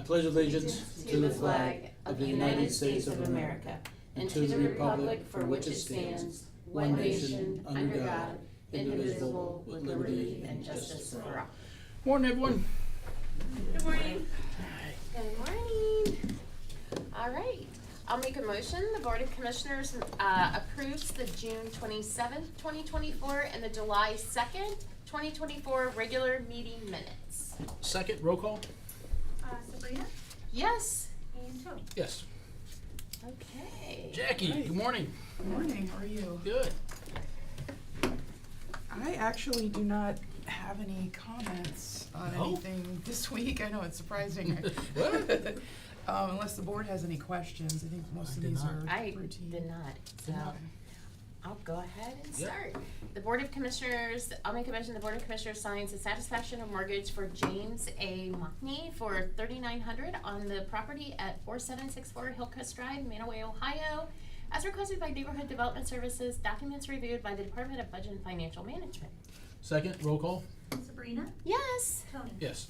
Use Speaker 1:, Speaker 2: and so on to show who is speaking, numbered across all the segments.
Speaker 1: pledge allegiance to the flag of the United States of America and to the republic for which it stands, one nation, under God, indivisible, with liberty and justice for all. Morning, everyone.
Speaker 2: Good morning. Good morning. All right. I'll make a motion. The Board of Commissioners approves the June 27th, 2024 and the July 2nd, 2024 regular meeting minutes.
Speaker 1: Second, roll call.
Speaker 3: Sabrina?
Speaker 2: Yes.
Speaker 3: And Tony?
Speaker 1: Yes.
Speaker 2: Okay.
Speaker 1: Jackie,
Speaker 4: Hey.
Speaker 1: good morning.
Speaker 4: Good morning, how are you?
Speaker 1: Good.
Speaker 4: I actually do not have any comments on
Speaker 1: No?
Speaker 4: anything this week. I know it's surprising.
Speaker 1: What?
Speaker 4: Unless the board has any questions. I think most of
Speaker 1: did
Speaker 4: these
Speaker 1: not.
Speaker 4: are
Speaker 2: I
Speaker 4: routine.
Speaker 2: did not. So
Speaker 4: Okay.
Speaker 2: I'll go ahead and
Speaker 1: Yep.
Speaker 2: start. The Board of Commissioners, I'll make a motion, the Board of Commissioners signs the satisfaction of mortgage for James A. Mockney for $3,900 on the property at 4764 Hillcrest Drive, Manaway, Ohio, as requested by Neighborhood Development Services, documents reviewed by the Department of Budget and Financial Management.
Speaker 1: Second, roll call.
Speaker 3: Sabrina?
Speaker 2: Yes.
Speaker 3: Tony?
Speaker 1: Yes.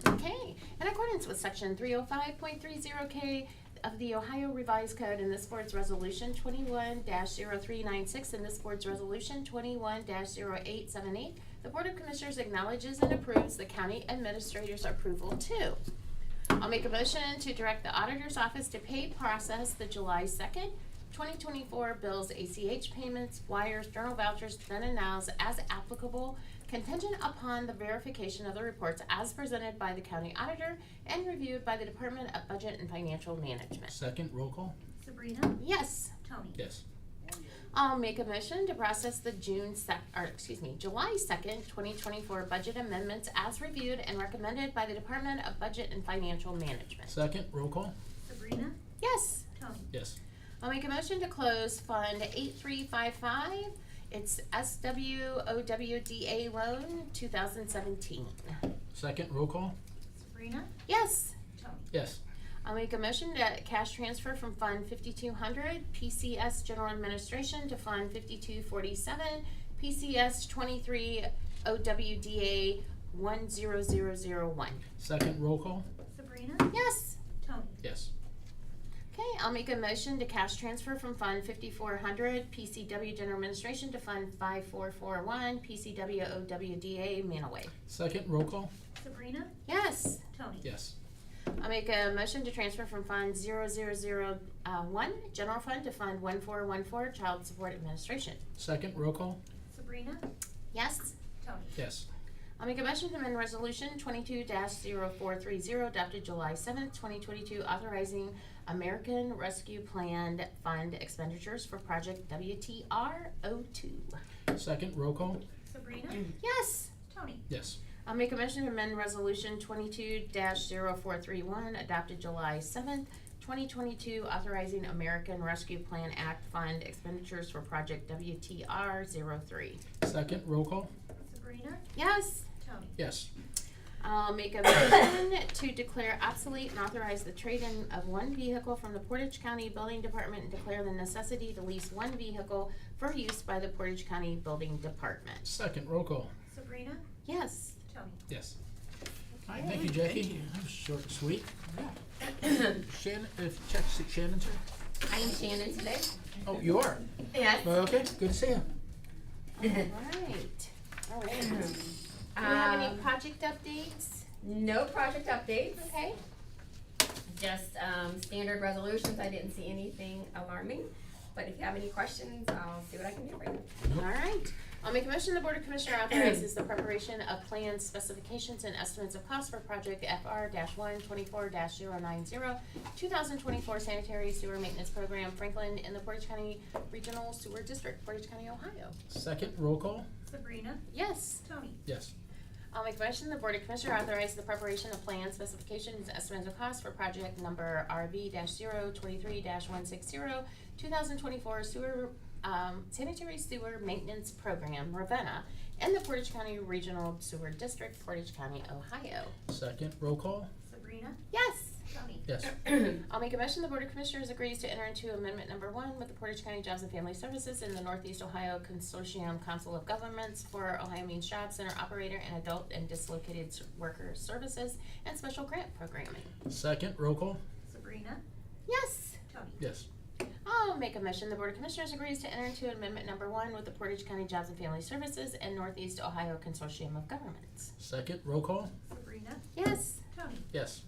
Speaker 2: Okay. In accordance with Section 305.30K of the Ohio Revised Code and this board's resolution 21-0396 and this board's resolution 21-0878, the Board of Commissioners acknowledges and approves the county administrator's approval too. I'll make a motion to direct the auditor's office to pay process the July 2nd, 2024 bills, ACH payments, wires, journal vouchers, then and nows as applicable, contingent upon the verification of the reports as presented by the county auditor and reviewed by the Department of Budget and Financial Management.
Speaker 1: Second, roll call.
Speaker 3: Sabrina?
Speaker 2: Yes.
Speaker 3: Tony?
Speaker 1: Yes.
Speaker 2: I'll make a motion to process the July 2nd, 2024 budget amendments as reviewed and recommended by the Department of Budget and Financial Management.
Speaker 1: Second, roll call.
Speaker 3: Sabrina?
Speaker 2: Yes.
Speaker 3: Tony?
Speaker 1: Yes.
Speaker 2: I'll make a motion to close Fund 8355. It's SWOWDA loan 2017.
Speaker 1: Second, roll call.
Speaker 3: Sabrina?
Speaker 2: Yes.
Speaker 3: Tony?
Speaker 1: Yes.
Speaker 2: I'll make a motion to cash transfer from Fund 5200 PCS General Administration to Fund 5247 PCS 23 OWDA 10001.
Speaker 1: Second, roll call.
Speaker 3: Sabrina?
Speaker 2: Yes.
Speaker 3: Tony?
Speaker 1: Yes.
Speaker 2: Okay, I'll make a motion to cash transfer from Fund 5400 PCW General Administration to Fund 5441 PCW OWDA Manaway.
Speaker 1: Second, roll call.
Speaker 3: Sabrina?
Speaker 2: Yes.
Speaker 3: Tony?
Speaker 1: Yes.
Speaker 2: I'll make a motion to transfer from Fund 0001 General Fund to Fund 1414 Child Support Administration.
Speaker 1: Second, roll call.
Speaker 3: Sabrina?
Speaker 2: Yes.
Speaker 3: Tony?
Speaker 1: Yes.
Speaker 2: I'll make a motion to amend Resolution 22-0430 adopted July 7th, 2022, authorizing American Rescue Plan Fund expenditures for Project WTR-02.
Speaker 1: Second, roll call.
Speaker 3: Sabrina?
Speaker 2: Yes.
Speaker 3: Tony?
Speaker 1: Yes.
Speaker 2: I'll make a motion to amend Resolution 22-0431 adopted July 7th, 2022, authorizing American Rescue Plan Act Fund expenditures for Project WTR-03.
Speaker 1: Second, roll call.
Speaker 3: Sabrina?
Speaker 2: Yes.
Speaker 3: Tony?
Speaker 1: Yes.
Speaker 2: I'll make a motion to declare obsolete and authorize the trade-in of one vehicle from the Portage County Building Department and declare the necessity to lease one vehicle for use by the Portage County Building Department.
Speaker 1: Second, roll call.
Speaker 3: Sabrina?
Speaker 2: Yes.
Speaker 3: Tony?
Speaker 1: Yes. All right, thank you, Jackie.
Speaker 4: Thank you.
Speaker 1: That was short and sweet.
Speaker 4: Yeah.
Speaker 1: Shannon, check Shannon's here.
Speaker 5: I am Shannon today.
Speaker 1: Oh, you are?
Speaker 5: Yes.
Speaker 1: Well, okay, good to see you.
Speaker 2: All right. All right. Do you have any project updates?
Speaker 5: No project updates,
Speaker 2: Okay.
Speaker 5: just standard resolutions. I didn't see anything alarming, but if you have any questions, I'll see what I can do for you.
Speaker 2: All right. I'll make a motion the Board of Commissioners authorizes the preparation of plans, specifications, and estimates of cost for project FR-124-090 2024 Sanitary Sewer Maintenance Program, Franklin in the Portage County Regional Sewer District, Portage County, Ohio.
Speaker 1: Second, roll call.
Speaker 3: Sabrina?
Speaker 2: Yes.
Speaker 3: Tony?
Speaker 1: Yes.
Speaker 2: I'll make a motion the Board of Commissioners authorizes the preparation of plans, specifications, and estimates of cost for project number RB-023-160 2024 sewer sanitary sewer maintenance program, Ravenna, in the Portage County Regional Sewer District, Portage County, Ohio.
Speaker 1: Second, roll call.
Speaker 3: Sabrina?
Speaker 2: Yes.
Speaker 3: Tony.
Speaker 1: Yes.
Speaker 2: I'll make a motion, the Board of Commissioners agrees to enter into amendment number 1 with the Portage County Jobs and Family Services and the Northeast Ohio Consortium Council of Governments for Ohio Means Job Center Operator and Adult and Dislocated Worker Services and Special Grant Programming.
Speaker 1: Second, roll call?
Speaker 3: Sabrina.
Speaker 2: Yes.
Speaker 3: Tony.
Speaker 1: Yes.
Speaker 2: I'll make a motion, the Board of Commissioners agrees to enter into amendment number 1 with the Portage County Jobs and Family Services and Northeast Ohio Consortium of Governments.
Speaker 1: Second, roll call?
Speaker 3: Sabrina.
Speaker 2: Yes.
Speaker 3: Tony.
Speaker 1: Yes.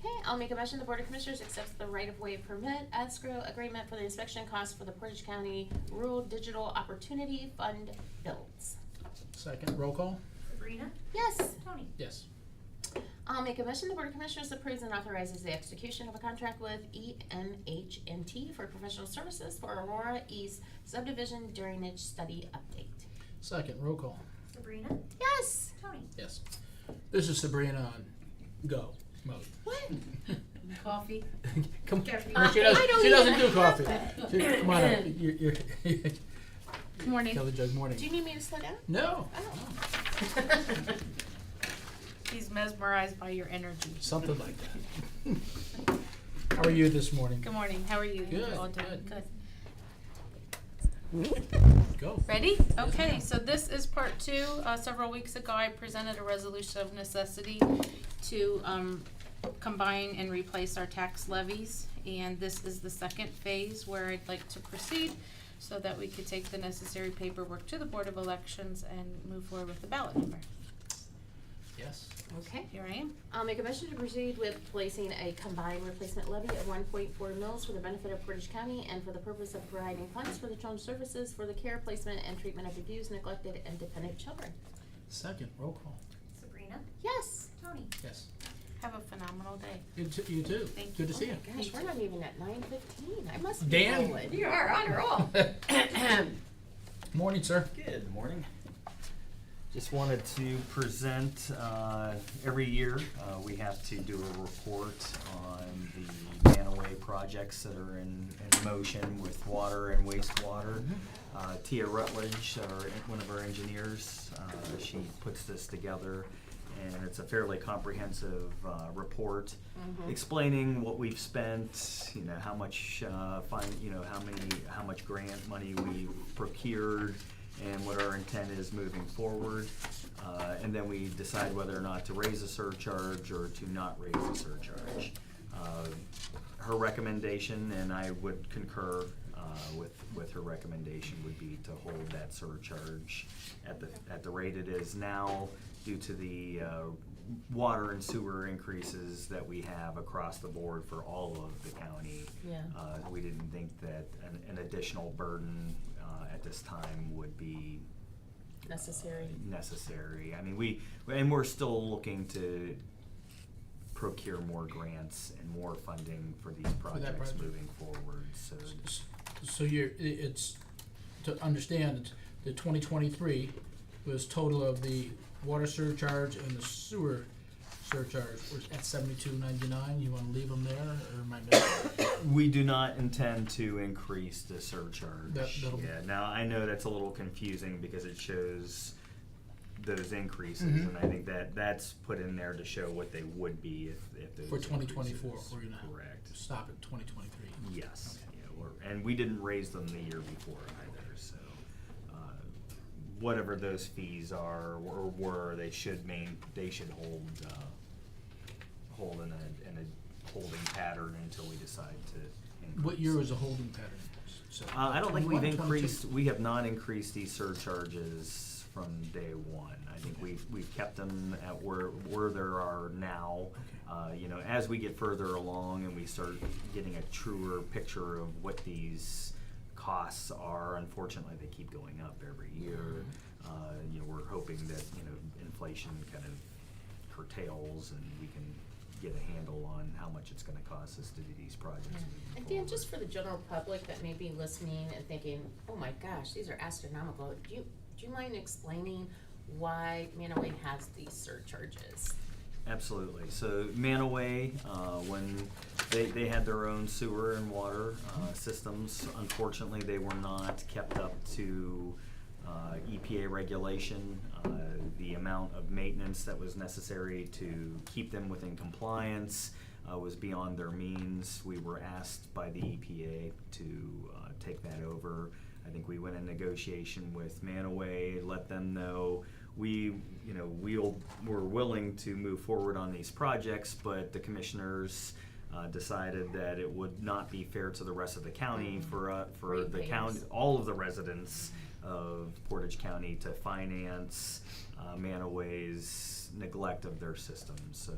Speaker 2: Okay, I'll make a motion, the Board of Commissioners accepts the right-of-way permit escrow agreement for the inspection costs for the Portage County Rural Digital Opportunity Fund builds.
Speaker 1: Second, roll call?
Speaker 3: Sabrina.
Speaker 2: Yes.
Speaker 3: Tony.
Speaker 1: Yes.
Speaker 2: I'll make a motion, the Board of Commissioners approves and authorizes the execution of a contract with EMHNT for professional services for Aurora East subdivision drainage study update.
Speaker 1: Second, roll call?
Speaker 3: Sabrina.
Speaker 2: Yes.
Speaker 3: Tony.
Speaker 1: Yes. This is Sabrina on go mode.
Speaker 2: What?
Speaker 4: Coffee?
Speaker 1: Come,
Speaker 3: Coffee.
Speaker 1: she doesn't,
Speaker 2: I don't
Speaker 1: she doesn't
Speaker 2: even
Speaker 1: do coffee.
Speaker 2: have
Speaker 1: Come on up. You're
Speaker 4: Good morning.
Speaker 1: Kelly Jug, morning.
Speaker 2: Do you need me to slow down?
Speaker 1: No.
Speaker 2: Oh.
Speaker 4: He's mesmerized by your energy.
Speaker 1: Something like that. How are you this morning?
Speaker 4: Good morning. How are you?
Speaker 1: Good,
Speaker 4: All doing
Speaker 1: good.
Speaker 4: good.
Speaker 1: Go.
Speaker 4: Ready? Okay,
Speaker 1: ma'am.
Speaker 4: so this is part 2. Several weeks ago, I presented a resolution of necessity to combine and replace our tax levies. And this is the second phase where I'd like to proceed so that we could take the necessary paperwork to the Board of Elections and move forward with the ballot number.
Speaker 1: Yes.
Speaker 2: Okay.
Speaker 4: Here I am.
Speaker 2: I'll make a motion to proceed with placing a combined replacement levy of 1.4 mils for the benefit of Portage County and for the purpose of providing funds for the children's services for the care, placement, and treatment of abused, neglected, and dependent children.
Speaker 1: Second, roll call?
Speaker 3: Sabrina.
Speaker 2: Yes.
Speaker 3: Tony.
Speaker 1: Yes.
Speaker 4: Have a phenomenal day.
Speaker 1: You too.
Speaker 4: Thank
Speaker 1: Good
Speaker 4: you.
Speaker 1: to see you.
Speaker 2: Oh my gosh, we're not even at 9:15. I must be
Speaker 1: Dan?
Speaker 2: rolling.
Speaker 5: You are on a roll.
Speaker 1: Morning, sir.
Speaker 6: Good morning. Just wanted to present, every year, we have to do a report on the Manaway projects that are in motion with water and wastewater. Tia Rutledge, one of our engineers, she puts this together, and it's a fairly comprehensive report explaining what we've spent, how much how much grant money we've procured, and what our intent is moving forward. And then we decide whether or not to raise a surcharge or to not raise a surcharge. Her recommendation, and I would concur with her recommendation, would be to hold that surcharge at the rate it is now due to the water and sewer increases that we have across the board for all of the county.
Speaker 2: Yeah.
Speaker 6: We didn't think that an additional burden at this time would be
Speaker 2: Necessary.
Speaker 6: necessary. I mean, we're still looking to procure more grants and more funding for these projects
Speaker 1: project.
Speaker 6: moving forward. So
Speaker 1: So it's, to understand, the 2023 was total of the water surcharge and the sewer surcharge was at $72.99. You wanna leave them there, or am I missing?
Speaker 6: we do not intend to increase the surcharge.
Speaker 1: That'll be-
Speaker 6: Yeah. Now I know that's a little confusing because it shows those increases,
Speaker 1: Mhm.
Speaker 6: and I think that's put in there to show what they would be if those
Speaker 1: For 2024,
Speaker 6: increases-
Speaker 1: we're gonna
Speaker 6: correct.
Speaker 1: stop at 2023.
Speaker 6: Yes, and we didn't raise them the year before either, so, whatever those fees are, or were, they should hold in a holding pattern until we decide to increase.
Speaker 1: What year was the holding pattern? So,
Speaker 6: I don't think we've
Speaker 1: 21, 22?
Speaker 6: increased, we have not increased these surcharges from day one. I think we've kept them at where they are now. As we get further along and we start getting a truer picture of what these costs are, unfortunately, they keep going up every year. We're hoping that, inflation kind of curtails and we can get a handle on how much it's gonna cost us to do these projects moving
Speaker 2: And Dan,
Speaker 6: forward.
Speaker 2: just for the general public that may be listening and thinking, oh my gosh, these are astronomical, do you mind explaining why Manaway has these surcharges?
Speaker 6: Absolutely. So Manaway, when they had their own sewer and water systems, unfortunately they were not kept up to EPA regulation, the amount of maintenance that was necessary to keep them within compliance. was beyond their means. We were asked by the EPA to take that over. I think we went in negotiation with Manaway, let them know we're willing to move forward on these projects, but the commissioners decided that it would not be fair to the rest of the county for the county, all of the residents of Portage County to finance Manaway's neglect of their system. So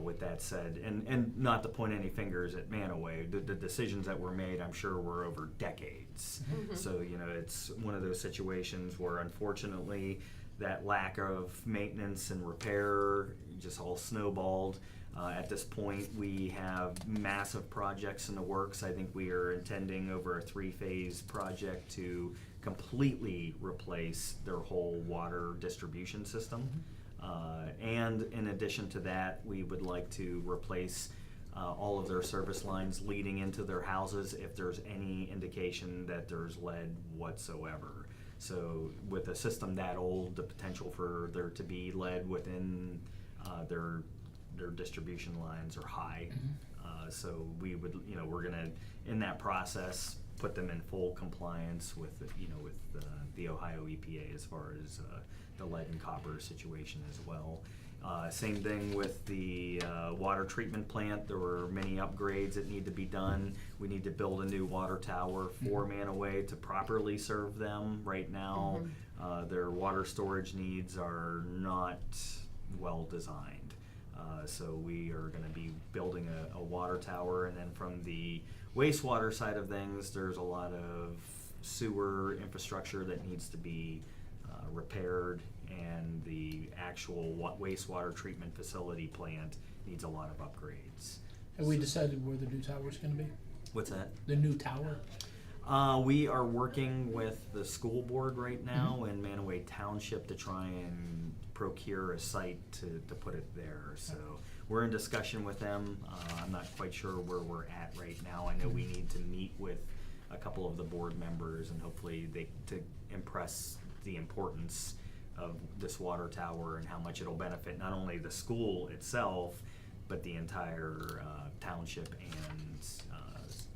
Speaker 6: with that said, and not to point any fingers at Manaway, the decisions that were made, I'm sure, were over decades. So it's one of those situations where unfortunately that lack of maintenance and repair just all snowballed. At this point, we have massive projects in the works. I think we are intending over a 3-phase project to completely replace their whole water distribution system. And in addition to that, we would like to replace all of their service lines leading into their houses if there's any indication that there's lead whatsoever. So with a system that old, the potential for there to be lead within their distribution lines are high. So we would, we're gonna, in that process, put them in full compliance with, the Ohio EPA as far as the lead and copper situation as well. Same thing with the water treatment plant. There were many upgrades that need to be done. We need to build a new water tower for Manaway to properly serve them. Right now, their water storage needs are not well designed. So we are going to be building a water tower, and then from the wastewater side of things, there's a lot of sewer infrastructure that needs to be repaired, and the actual wastewater treatment facility plant needs a lot of upgrades.
Speaker 1: Have we decided where the new tower's gonna be?
Speaker 6: What's that?
Speaker 1: The new tower?
Speaker 6: We are working with the school board right now in Manaway Township to try and procure a site to put it there. So we're in discussion with them. I'm not quite sure where we're at right now. I know we need to meet with a couple of the board members, and hopefully to impress the importance of this water tower and how much it'll benefit not only the school itself, but the entire township and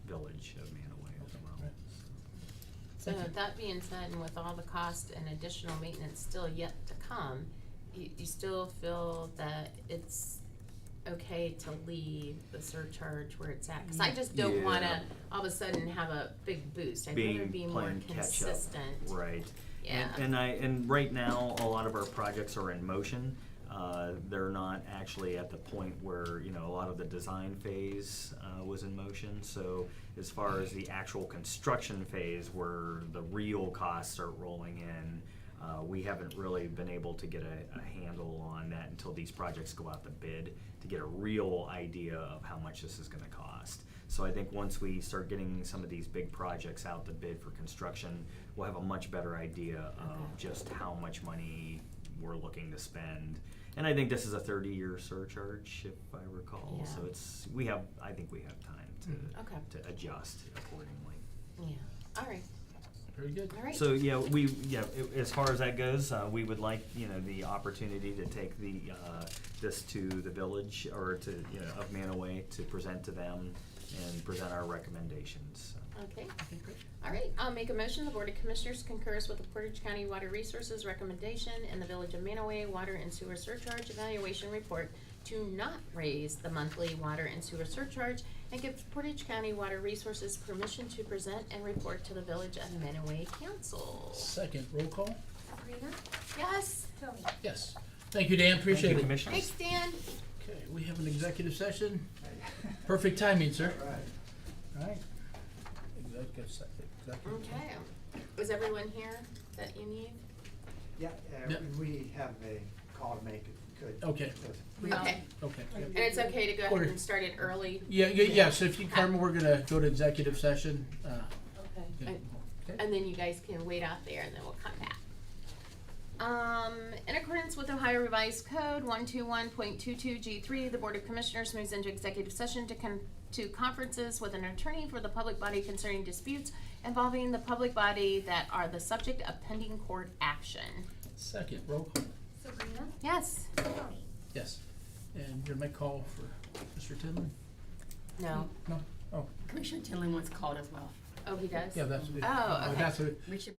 Speaker 6: village of Manaway as well.
Speaker 2: So that being said, and with all the cost and additional maintenance still yet to come, you still feel that it's okay to leave the surcharge where it's at? Because I just don't want to all of a sudden have a big boost. I'd rather be more
Speaker 6: playing catch up.
Speaker 2: consistent.
Speaker 6: Right.
Speaker 2: Yeah.
Speaker 6: And right now, a lot of our projects are in motion. They're not actually at the point where, a lot of the design phase was in motion. So as far as the actual construction phase where the real costs start rolling in, we haven't really been able to get a handle on that until these projects go out to bid to get a real idea of how much this is going to cost. So I think once we start getting some of these big projects out to bid for construction, we'll have a much better idea of just how much money we're looking to spend. And I think this is a 30-year surcharge, if I recall.
Speaker 2: Yeah.
Speaker 6: So I think we have time to adjust accordingly.
Speaker 2: Yeah. All right.
Speaker 1: Very good.
Speaker 2: All right.
Speaker 6: So as far as that goes, we would like the opportunity to take this to the village or to of Manaway to present to them and present our recommendations.
Speaker 2: Okay. All right. I'll make a motion. The Board of Commissioners concurs with the Portage County Water Resources recommendation in the Village of Manaway Water and Sewer Surcharge Evaluation Report to not raise the monthly water and sewer surcharge and give Portage County Water Resources permission to present and report to the Village of Manaway Council.
Speaker 1: Second, roll call?
Speaker 3: Sabrina?
Speaker 2: Yes.
Speaker 3: Tony?
Speaker 1: Yes. Thank you, Dan, appreciate it.
Speaker 6: Commissioners.
Speaker 2: Thanks, Dan.
Speaker 1: Okay, we have an executive session. Perfect timing, sir. All right. Executive.
Speaker 2: Okay. Is everyone here that you need?
Speaker 7: Yeah,
Speaker 1: Yep.
Speaker 7: we have a call to make, could.
Speaker 1: Okay.
Speaker 2: Okay.
Speaker 1: Okay.
Speaker 2: And it's okay to go ahead
Speaker 1: Order.
Speaker 2: and start it early?
Speaker 1: Yeah, so if you, Carmen, we're gonna go to executive session.
Speaker 2: Okay.
Speaker 1: Okay.
Speaker 2: And then you guys can wait out there and then we'll come back. In accordance with Ohio Revised Code 121.22G3, the Board of Commissioners moves into executive session to conferences with an attorney for the public body concerning disputes involving the public body that are the subject of pending court action.
Speaker 1: Second, roll call.
Speaker 3: Sabrina?
Speaker 2: Yes.
Speaker 3: Tony?
Speaker 1: Yes. And you're gonna make call for Mr. Tinley?
Speaker 2: No.
Speaker 1: No? Oh,
Speaker 5: Commissioner Tinley wants called as well.
Speaker 2: Oh, he does?
Speaker 1: yeah, that's.
Speaker 2: Oh, okay.
Speaker 1: That's what,
Speaker 5: We should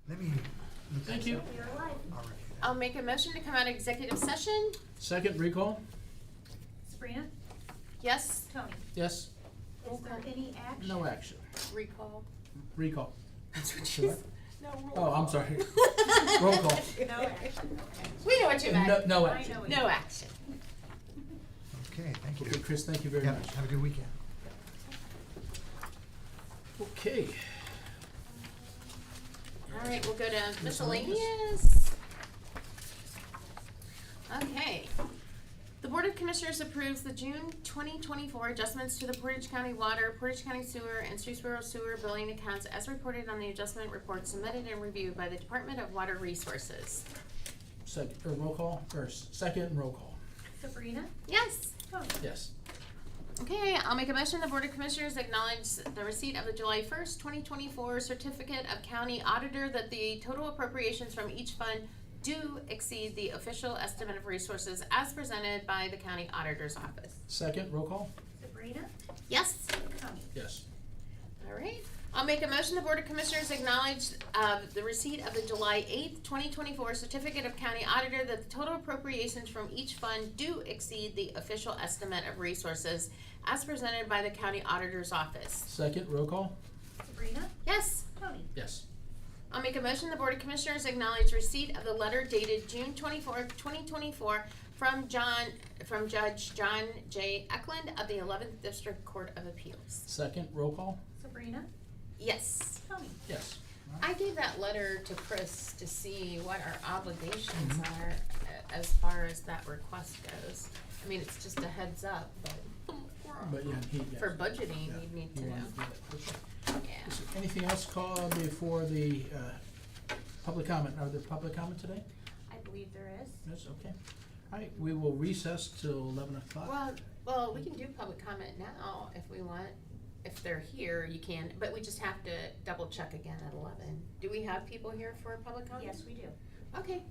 Speaker 7: Let me. look
Speaker 1: Thank
Speaker 7: this
Speaker 1: you.
Speaker 7: up.
Speaker 3: We are live.
Speaker 7: All right.
Speaker 2: I'll make a motion to come out of executive session.
Speaker 1: Second, recall?
Speaker 3: Sabrina?
Speaker 2: Yes,
Speaker 3: Tony?
Speaker 1: Yes?
Speaker 3: Is there any action?
Speaker 1: No action.
Speaker 2: recall.
Speaker 1: Recall.
Speaker 2: That's what
Speaker 1: Should I?
Speaker 2: you said. No, roll
Speaker 1: Oh, I'm
Speaker 2: call.
Speaker 1: sorry. Roll call.
Speaker 3: No action, okay.
Speaker 2: We know what you meant.
Speaker 1: No
Speaker 3: I
Speaker 1: action.
Speaker 3: know it.
Speaker 2: No action.
Speaker 7: Okay, thank you.
Speaker 1: Okay, Chris, thank you very
Speaker 7: Yeah,
Speaker 1: much.
Speaker 7: have a good weekend.
Speaker 1: Okay.
Speaker 2: All right, we'll go to
Speaker 1: Miscellaneous.
Speaker 2: miscellaneous. Okay. The Board of Commissioners approves the June 2024 adjustments to the Portage County Water, Portage County Sewer, and Streetsboro Sewer billing accounts as reported on the adjustment report submitted and reviewed by the Department of Water Resources.
Speaker 1: Second, or roll call, first, second, and roll call.
Speaker 3: Sabrina?
Speaker 2: Yes.
Speaker 3: Tony?
Speaker 1: Yes.
Speaker 2: Okay, I'll make a motion, the Board of Commissioners acknowledge the receipt of the July 1st, 2024 Certificate of County Auditor that the total appropriations from each fund do exceed the official estimate of resources as presented by the County Auditor's Office.
Speaker 1: Second, roll call?
Speaker 3: Sabrina?
Speaker 2: Yes?
Speaker 3: Tony?
Speaker 1: Yes.
Speaker 2: All right. I'll make a motion, the Board of Commissioners acknowledge the receipt of the July 8th, 2024 Certificate of County Auditor that the total appropriations from each fund do exceed the official estimate of resources as presented by the County Auditor's Office.
Speaker 1: Second, roll call?
Speaker 3: Sabrina?
Speaker 2: Yes?
Speaker 3: Tony?
Speaker 1: Yes.
Speaker 2: I'll make a motion, the Board of Commissioners acknowledge receipt of the letter dated June 24th, 2024 from Judge John J. Eklund of the 11th District Court of Appeals.
Speaker 1: Second, roll call?
Speaker 3: Sabrina?
Speaker 2: Yes.
Speaker 3: Tony?
Speaker 1: Yes.
Speaker 2: I gave that letter to Chris to see what our obligations are as far as that request goes. I mean, it's just a heads up, but
Speaker 1: But yeah, yes.
Speaker 2: for budgeting,
Speaker 1: Yeah,
Speaker 2: you need
Speaker 1: you
Speaker 2: to know.
Speaker 1: wanted to do that. Okay.
Speaker 2: Yeah.
Speaker 1: Is there anything else called before the public comment? Are there public comment today?
Speaker 3: I believe there is.
Speaker 1: Yes, okay. All right, we will recess till 11 o'clock.
Speaker 2: Well, we can do public comment now if we want. If they're here, you can, but we just have to double check again at 11. Do we have people here for public comment?
Speaker 3: Yes, we do.
Speaker 2: Okay.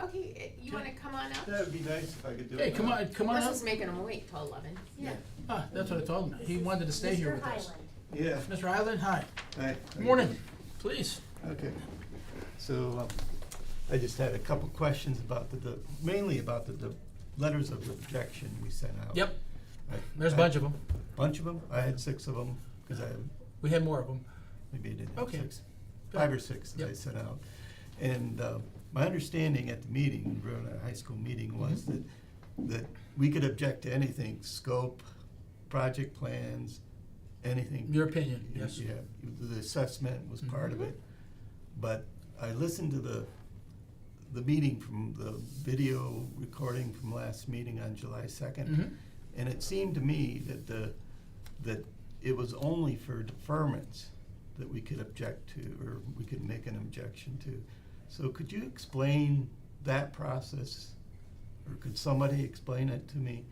Speaker 2: Okay, you wanna come on up?
Speaker 8: That would be nice if I could do it.
Speaker 1: Hey, come on
Speaker 2: Chris
Speaker 1: up.
Speaker 2: is making them wait till 11.
Speaker 8: Yeah.
Speaker 1: Ah, that's what I told him. He wanted to stay here with
Speaker 3: Mr.
Speaker 1: us.
Speaker 3: Highland.
Speaker 8: Yeah.
Speaker 1: Mr. Highland, hi.
Speaker 8: Hi.
Speaker 1: Good morning, please.
Speaker 8: Okay. So, I just had a couple questions about mainly about the letters of objection we sent out.
Speaker 1: Yep,
Speaker 8: I-
Speaker 1: there's a
Speaker 8: I-
Speaker 1: bunch of them.
Speaker 8: Bunch of them? I had 6 of them, because
Speaker 1: We had more of them.
Speaker 8: maybe I didn't have
Speaker 1: Okay.
Speaker 8: 6. 5 or 6 that I
Speaker 1: Yep.
Speaker 8: sent out. And my understanding at the meeting, we were at a high school meeting, was that we could object to anything, scope, project plans, anything.
Speaker 1: Your opinion, yes.
Speaker 8: Yeah, the assessment was part of it. But I listened to the meeting from the video recording from last meeting on July 2nd.
Speaker 1: Mhm.
Speaker 8: And it seemed to me that it was only for deferments that we could object to, or we could make an objection to. So could you explain that process? Or could somebody explain it to me?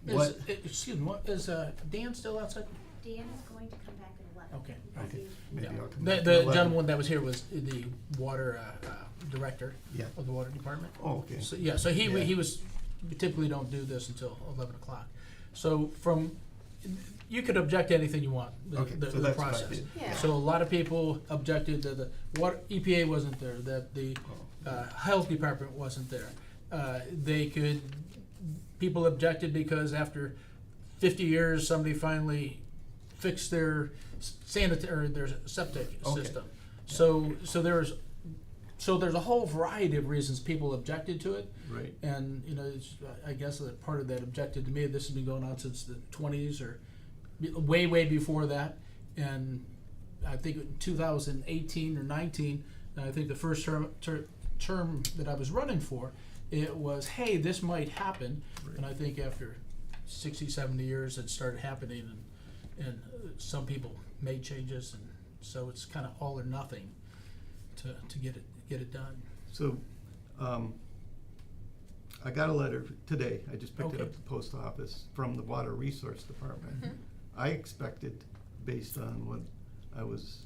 Speaker 8: What?
Speaker 1: Excuse me, is Dan still outside?
Speaker 3: Dan is going to come back at 11.
Speaker 1: Okay.
Speaker 8: Okay, maybe
Speaker 1: Yeah.
Speaker 8: I'll come
Speaker 1: The
Speaker 8: back. at
Speaker 1: the
Speaker 8: 11.
Speaker 1: gentleman that was here was the water director
Speaker 8: Yeah.
Speaker 1: of the water department.
Speaker 8: Oh, okay.
Speaker 1: So, yeah, so he
Speaker 8: Yeah.
Speaker 1: was, we typically don't do this until 11 o'clock. So you could object to anything you want,
Speaker 8: Okay,
Speaker 1: the
Speaker 8: so that's what I
Speaker 1: process.
Speaker 8: did.
Speaker 2: Yeah.
Speaker 1: So a lot of people objected to the water, EPA wasn't there, that the
Speaker 8: Oh.
Speaker 1: health department wasn't there. People objected because after 50 years, somebody finally fixed their sanitary, or their septic
Speaker 8: Okay.
Speaker 1: system. So there's a whole variety of reasons people objected to it.
Speaker 8: Right.
Speaker 1: And, I guess that part of that objected to me, this has been going on since the 20s or way before that. And I think in 2018 or 19, I think the first term that I was running for, it was, hey, this might happen.
Speaker 8: Right.
Speaker 1: And I think after 60, 70 years, it started happening, and some people made changes, and so it's kind of all or nothing to get it done.
Speaker 8: So, I got a letter today, I just picked it
Speaker 1: Okay.
Speaker 8: up at the post office, from the Water Resource Department.
Speaker 2: Mhm.
Speaker 8: I expected, based on what I was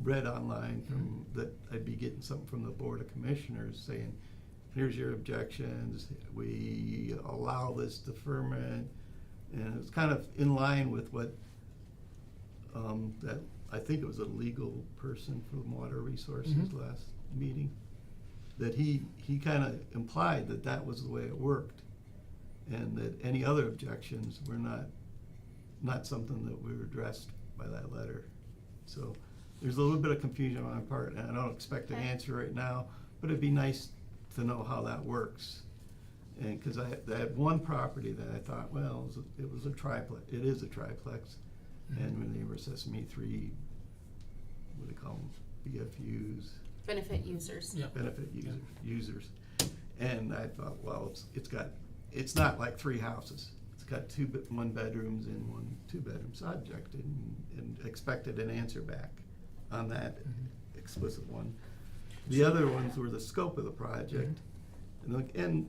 Speaker 8: read online, that I'd be getting something from the Board of Commissioners saying, here's your objections, we allow this deferment, and it's kind of in line with what that I think it was a legal person from Water Resources
Speaker 1: Mhm.
Speaker 8: last meeting, that he kinda implied that that was the way it worked, and that any other objections were not something that were addressed by that letter. So, there's a little bit of confusion on my part, and I don't expect an
Speaker 2: Okay.
Speaker 8: answer right now, but it'd be nice to know how that works. And, cause I had one property that I thought, well, it was a triplex, it is a triplex, and when they were assessing me 3, what do they call them, BFUs,
Speaker 2: Benefit users.
Speaker 1: Yeah.
Speaker 8: benefit users. And I thought, well, it's not like 3 houses. It's got 1 bedrooms and 1 2-bedroom. So I objected and expected an answer back on that explicit one. The other ones were the scope of the project. And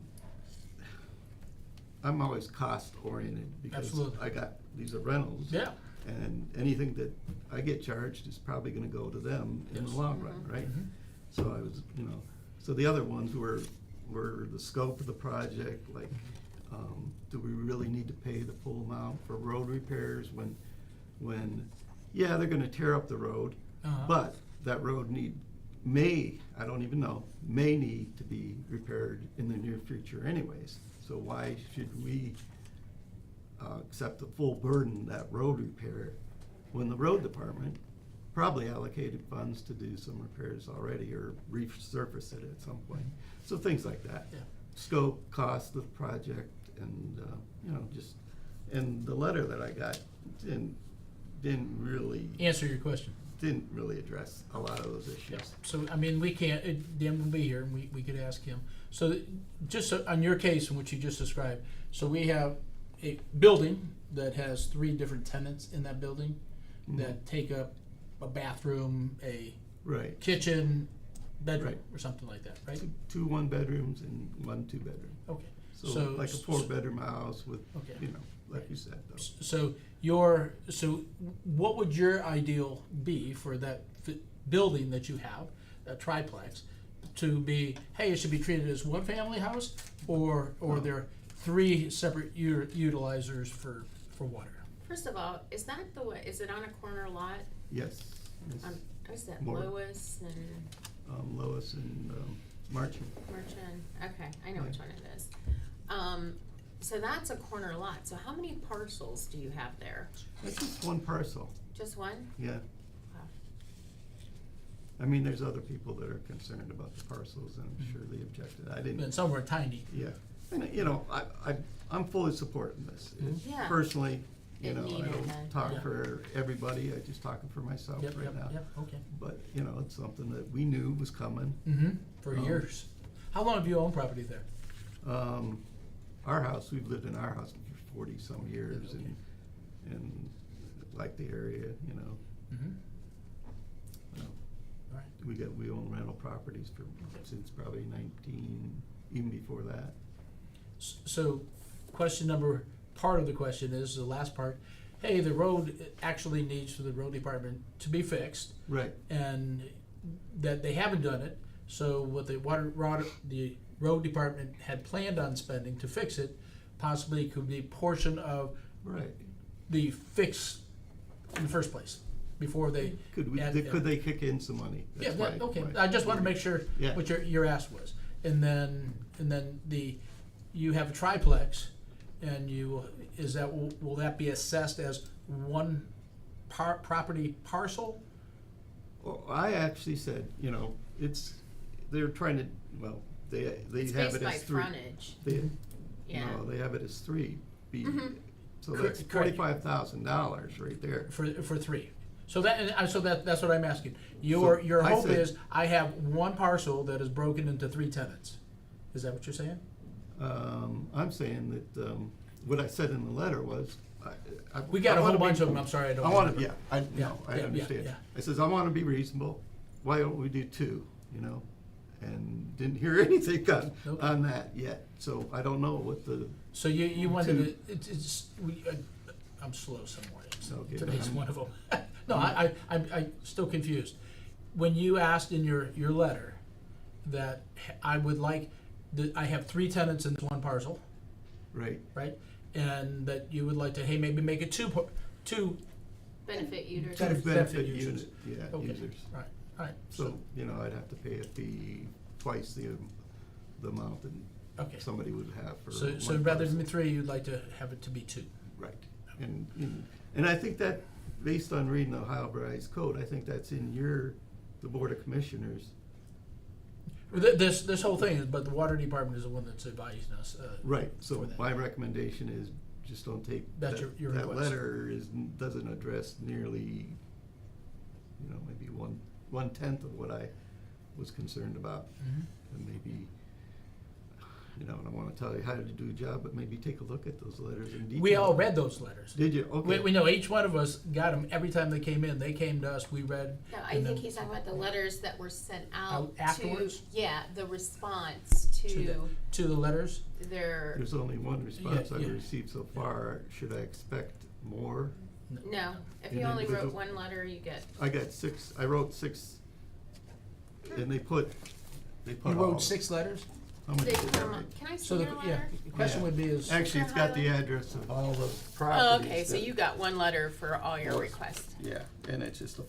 Speaker 8: I'm always cost oriented because
Speaker 1: Absolutely.
Speaker 8: these are rentals.
Speaker 1: Yeah.
Speaker 8: And anything that I get charged is probably gonna go to them in the
Speaker 1: Yes.
Speaker 8: long run, right?
Speaker 1: Mhm.
Speaker 8: So I was, so the other ones were the scope of the project, like, do we really need to pay the full amount for road repairs when, yeah, they're gonna tear up the road,
Speaker 1: Uh-huh.
Speaker 8: but that road I don't even know, may need to be repaired in the near future anyways. So why should we accept the full burden of that road repair when the road department probably allocated funds to do some repairs already or resurface it at some point? So things like that.
Speaker 1: Yeah.
Speaker 8: Scope, cost of the project, and, and the letter that I got didn't really
Speaker 1: Answer your question.
Speaker 8: address a lot of those issues.
Speaker 1: Yeah, so, I mean, we can't, Dan will be here, and we could ask him. So, just so, on your case, in which you just described, so we have a building that has 3 different tenants in that building
Speaker 8: Mhm.
Speaker 1: that take up a bathroom, a
Speaker 8: Right.
Speaker 1: kitchen, bedroom,
Speaker 8: Right.
Speaker 1: or something like that, right?
Speaker 8: 2 1-bedrooms and 1 2-bedroom.
Speaker 1: Okay.
Speaker 8: So like a 4-bedroom house with,
Speaker 1: Okay.
Speaker 8: like you said, though.
Speaker 1: So what would your ideal be for that building that you have, that triplex, to be, hey, it should be treated as one family house, or there are 3 separate utilizers for water?
Speaker 2: First of all, is it on a corner lot?
Speaker 8: Yes. Yes.
Speaker 2: Is that
Speaker 8: More.
Speaker 2: Lois and
Speaker 8: Lois and Marchand.
Speaker 2: Merchant? Okay, I know
Speaker 8: Yeah.
Speaker 2: which one it is. So that's a corner lot. So how many parcels do you have there?
Speaker 8: That's just one parcel,
Speaker 2: Just one?
Speaker 8: yeah.
Speaker 2: Wow.
Speaker 8: I mean, there's other people that are concerned about the parcels, and I'm sure they objected. I
Speaker 1: And
Speaker 8: didn't,
Speaker 1: some are tiny.
Speaker 8: yeah. And, I'm fully supporting this.
Speaker 2: Yeah.
Speaker 8: Personally,
Speaker 2: It
Speaker 8: I
Speaker 2: needed
Speaker 8: don't
Speaker 2: that.
Speaker 8: talk
Speaker 1: Yeah.
Speaker 8: for everybody, I just talking for myself
Speaker 1: Yep,
Speaker 8: right
Speaker 1: yep,
Speaker 8: now.
Speaker 1: yep, okay.
Speaker 8: But, it's something that we knew was coming.
Speaker 1: For
Speaker 8: Um,
Speaker 1: years. How long have you owned property there?
Speaker 8: Our house, we've lived in our house for 40-some years,
Speaker 1: Okay.
Speaker 8: and like the area,
Speaker 1: Mm-hmm. All right.
Speaker 8: we own rental properties since probably 19, even before that.
Speaker 1: So, part of the question is, the last part, hey, the road actually needs for the road department to be fixed,
Speaker 8: Right.
Speaker 1: and that they haven't done it, so what the road department had planned on spending to fix it possibly could be portion of
Speaker 8: Right.
Speaker 1: the fix in the first place, before they.
Speaker 8: Could they kick in some money?
Speaker 1: Yeah,
Speaker 8: That's
Speaker 1: okay,
Speaker 8: right.
Speaker 1: I just wanted to make sure
Speaker 8: Yeah.
Speaker 1: what your ask was. And then you have a triplex, and will that be assessed as one property parcel?
Speaker 8: Well, I actually said, they're trying to, they
Speaker 2: It's
Speaker 8: have
Speaker 2: based
Speaker 8: it
Speaker 2: by
Speaker 8: as 3.
Speaker 2: frontage.
Speaker 8: No, they have it as 3.
Speaker 2: Mhm.
Speaker 8: So that's
Speaker 1: Correct.
Speaker 8: $45,000 right there.
Speaker 1: For 3. So that's what I'm asking. Your
Speaker 8: I
Speaker 1: hope
Speaker 8: said-
Speaker 1: is, I have one parcel that is broken into 3 tenants. Is that what you're saying?
Speaker 8: I'm saying that, what I said in the letter was,
Speaker 1: We got
Speaker 8: I
Speaker 1: a whole
Speaker 8: wanna
Speaker 1: bunch
Speaker 8: be-
Speaker 1: of them, I'm sorry, I don't.
Speaker 8: I want to,
Speaker 1: remember.
Speaker 8: I
Speaker 1: Yeah,
Speaker 8: understand.
Speaker 1: yeah.
Speaker 8: I says, I want to be reasonable. Why don't we do 2, And didn't hear anything
Speaker 1: Nope.
Speaker 8: on that yet. So I don't know what the,
Speaker 1: So you wanted to, I'm slow some mornings, so
Speaker 8: Okay,
Speaker 1: today's
Speaker 8: I'm-
Speaker 1: one of them. No, I'm still confused. When you asked in your letter that I would like, I have 3 tenants in this one parcel,
Speaker 8: right,
Speaker 1: right? And that you would like to, hey, maybe make it two
Speaker 2: benefit users.
Speaker 7: Benefit
Speaker 8: benefit
Speaker 7: users.
Speaker 8: unit, yeah,
Speaker 7: Okay.
Speaker 8: users.
Speaker 7: Right,
Speaker 8: So, you know, I'd have to pay a fee twice the amount that
Speaker 7: okay.
Speaker 8: somebody would have for
Speaker 7: So
Speaker 8: one
Speaker 7: rather
Speaker 8: parcel.
Speaker 7: than 3, you'd like to have it to be 2.
Speaker 8: Right, and I think that, based on reading the Ohio Revised Code, I think that's in the Board of Commissioners.
Speaker 7: This whole thing is, but the water department is the one that's advising us.
Speaker 8: Right, so
Speaker 7: for that.
Speaker 8: my recommendation is just don't take,
Speaker 7: That's
Speaker 8: that
Speaker 7: your
Speaker 8: that
Speaker 7: request.
Speaker 8: letter doesn't address nearly, you know, maybe one-tenth of what I was concerned about.
Speaker 7: Mhm.
Speaker 8: And maybe, you know, I don't wanna tell you how to do a job, but maybe take a look at those letters in detail.
Speaker 7: We all read those letters.
Speaker 8: Did you? Okay.
Speaker 7: We know each one of us got them every time they came in. They came to us, we read.
Speaker 2: No, I
Speaker 7: and
Speaker 2: think
Speaker 7: then-
Speaker 2: he's talking about the letters that were sent out
Speaker 7: Out afterwards?
Speaker 2: Yeah, the response to
Speaker 7: To the letters.
Speaker 2: their,
Speaker 8: There's only one response
Speaker 7: Yeah,
Speaker 8: I've
Speaker 7: yeah.
Speaker 8: received so far. Should I expect more?
Speaker 2: no, if
Speaker 8: An
Speaker 2: you only wrote
Speaker 8: individual-
Speaker 2: one letter, you get,
Speaker 8: I got 6, I wrote 6, and they put
Speaker 7: You
Speaker 8: all.
Speaker 7: wrote 6 letters?
Speaker 8: How many
Speaker 2: they
Speaker 8: did I
Speaker 2: come,
Speaker 8: write?
Speaker 2: can I
Speaker 7: So
Speaker 2: see your
Speaker 7: yeah,
Speaker 2: letter?
Speaker 7: the question
Speaker 8: Yeah.
Speaker 7: would be is.
Speaker 8: Actually, it's got the address of all the properties.
Speaker 2: Oh, okay, so
Speaker 8: that-
Speaker 2: you got one letter for all your
Speaker 8: Yes.
Speaker 2: requests.
Speaker 8: Yeah, and it's just a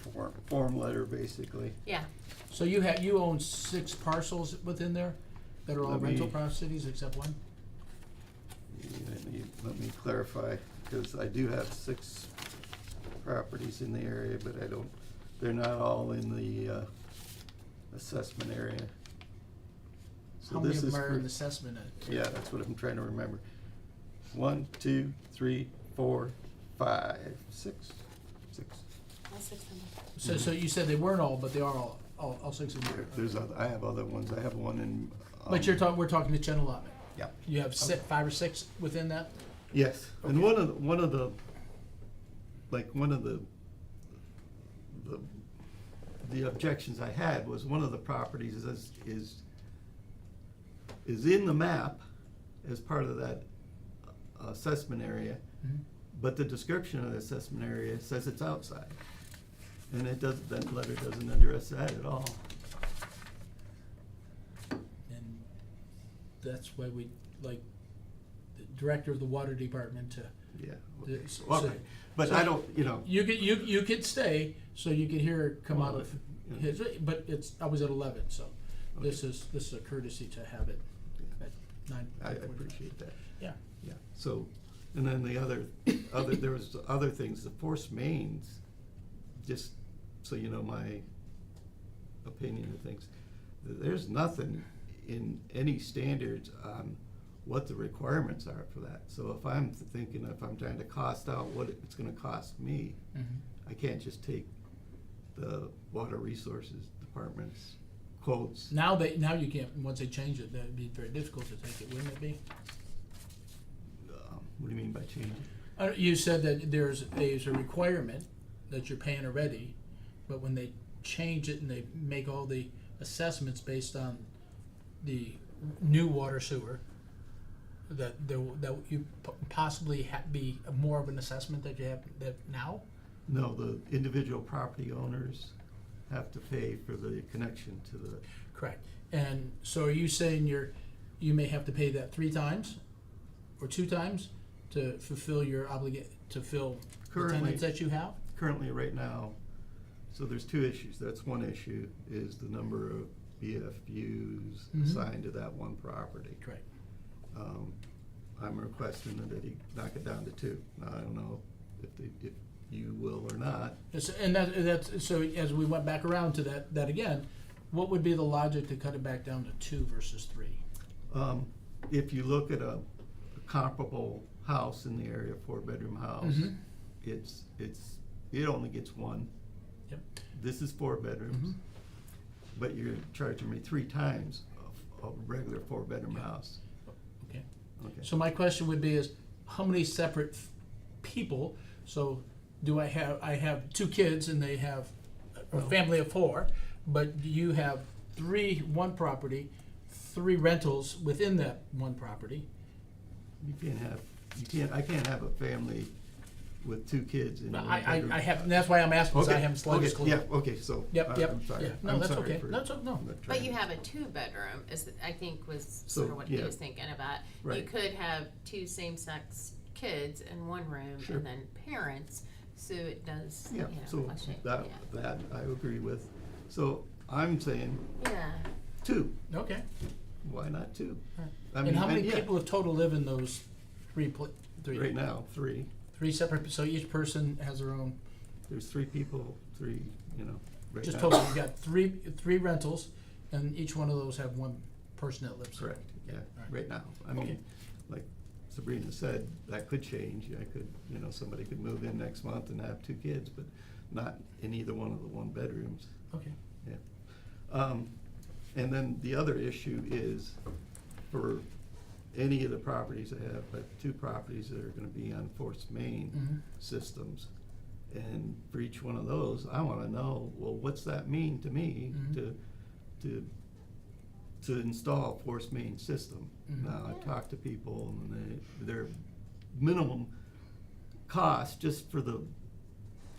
Speaker 8: form letter, basically.
Speaker 2: Yeah,
Speaker 7: So you own 6 parcels within there that are all
Speaker 8: Let me-
Speaker 7: rental properties except one?
Speaker 8: Let me clarify, because I do have 6 properties in the area, but they're not all in the assessment area. So
Speaker 7: How many
Speaker 8: this
Speaker 7: of
Speaker 8: is
Speaker 7: them are
Speaker 8: for-
Speaker 7: in assessment?
Speaker 8: Yeah, that's what I'm trying to remember. 1, 2, 3, 4, 5, 6.
Speaker 2: all 6 of them.
Speaker 7: So you said they weren't all, but they are all 6 of them.
Speaker 8: I have other ones. I have one in.
Speaker 7: But we're talking the general allotment.
Speaker 8: Yeah.
Speaker 7: You have 5 or 6 within that?
Speaker 8: Yes, and
Speaker 7: Okay.
Speaker 8: one of the objections I had was one of the properties is in the map as part of that assessment area,
Speaker 7: Mhm.
Speaker 8: but the description of the assessment area says it's outside. And that letter doesn't address that at all.
Speaker 7: And that's why we like the director of the water department to.
Speaker 8: Yeah.
Speaker 7: This-
Speaker 8: Okay.
Speaker 7: so-
Speaker 8: But
Speaker 7: so
Speaker 8: I don't, you know.
Speaker 7: You could stay, so you could hear it come out
Speaker 8: Well,
Speaker 7: of
Speaker 8: yeah.
Speaker 7: his, but I was at 11, so this is a courtesy to have it at 9.
Speaker 8: I appreciate that.
Speaker 7: Yeah.
Speaker 8: Yeah, so, and then the other, there was other things, the force mains, just so you know my opinion of things, there's nothing in any standards on what the requirements are for that. So if I'm trying to cost out what it's gonna cost me,
Speaker 7: Mhm.
Speaker 8: I can't just take the Water Resources Department's quotes.
Speaker 7: Now you can't, once they change it, that'd be very difficult to take it, wouldn't it be?
Speaker 8: What do you mean by changing?
Speaker 7: You said that there's a requirement that you're paying already, but when they change it and they make all the assessments based on the new water sewer, that you possibly be more of an assessment that you have that now?
Speaker 8: No, the individual property owners have to pay for the connection to the,
Speaker 7: Correct. And so are you saying you may have to pay that 3 times or 2 times to fulfill your to fill the
Speaker 8: Currently-
Speaker 7: tenants that you have?
Speaker 8: currently right now, so there's 2 issues. That's one issue, is the number of BFUs
Speaker 7: Mhm.
Speaker 8: assigned to that one property.
Speaker 7: Correct.
Speaker 8: I'm requesting that he knock it down to 2. Now, I don't know if you will or not.
Speaker 7: And that's so as we went back around to that again, what would be the logic to cut it back down to 2 versus 3?
Speaker 8: If you look at a comparable house in the area, 4-bedroom house,
Speaker 7: Mhm.
Speaker 8: it only gets 1.
Speaker 7: Yep.
Speaker 8: This is 4 bedrooms,
Speaker 7: Mhm.
Speaker 8: but you're charging me 3 times of a regular 4-bedroom house.
Speaker 7: Okay.
Speaker 8: Okay.
Speaker 7: So my question would be is, how many separate people, so do I have 2 kids and they have a family of 4, but you have 1 property, 3 rentals within that 1 property.
Speaker 8: I can't have a family with 2 kids in one bedroom.
Speaker 7: I have, and that's why I'm asking, because I
Speaker 8: Okay,
Speaker 7: haven't slightest
Speaker 8: okay,
Speaker 7: clue.
Speaker 8: yeah, okay, so.
Speaker 7: Yep,
Speaker 8: I'm sorry.
Speaker 7: yeah. No,
Speaker 8: I'm
Speaker 7: that's
Speaker 8: sorry
Speaker 7: okay.
Speaker 8: for-
Speaker 7: No, it's- no.
Speaker 8: I'm not
Speaker 2: But
Speaker 8: trying
Speaker 2: you
Speaker 8: to-
Speaker 2: have a 2-bedroom, I think was
Speaker 8: So,
Speaker 2: sort of what he
Speaker 8: yeah.
Speaker 2: was thinking about. You
Speaker 8: Right.
Speaker 2: could have 2 same-sex kids in one room
Speaker 8: Sure.
Speaker 2: and then parents, So it does,
Speaker 8: Yeah, so
Speaker 2: fluctuate,
Speaker 8: that
Speaker 2: yeah.
Speaker 8: I agree with. So I'm saying
Speaker 2: Yeah,
Speaker 8: 2.
Speaker 7: Okay.
Speaker 8: Why not 2?
Speaker 7: Right.
Speaker 8: I
Speaker 7: And how many
Speaker 8: yeah,
Speaker 7: people in total live in those three?
Speaker 8: right now 3.
Speaker 7: Three separate, so each person has their own,
Speaker 8: There's 3 people, 3, right
Speaker 7: just
Speaker 8: now.
Speaker 7: total, you got three rentals, and each one of those have one person that lives there.
Speaker 8: Correct, yeah,
Speaker 7: Right.
Speaker 8: right now. I
Speaker 7: Okay.
Speaker 8: mean, like Sabrina said, that could change. I could, somebody could move in next month and have 2 kids, but not in either one of the 1 bedrooms.
Speaker 7: Okay.
Speaker 8: Yeah. And then the other issue is for any of the properties I have, but 2 properties that are gonna be on forced main
Speaker 7: Mhm.
Speaker 8: systems. And for each one of those, I wanna know, well, what's that mean to me
Speaker 7: Mhm.
Speaker 8: to install a forced main system?
Speaker 7: Mhm.
Speaker 8: Now, I've talked to people and their minimum cost just for the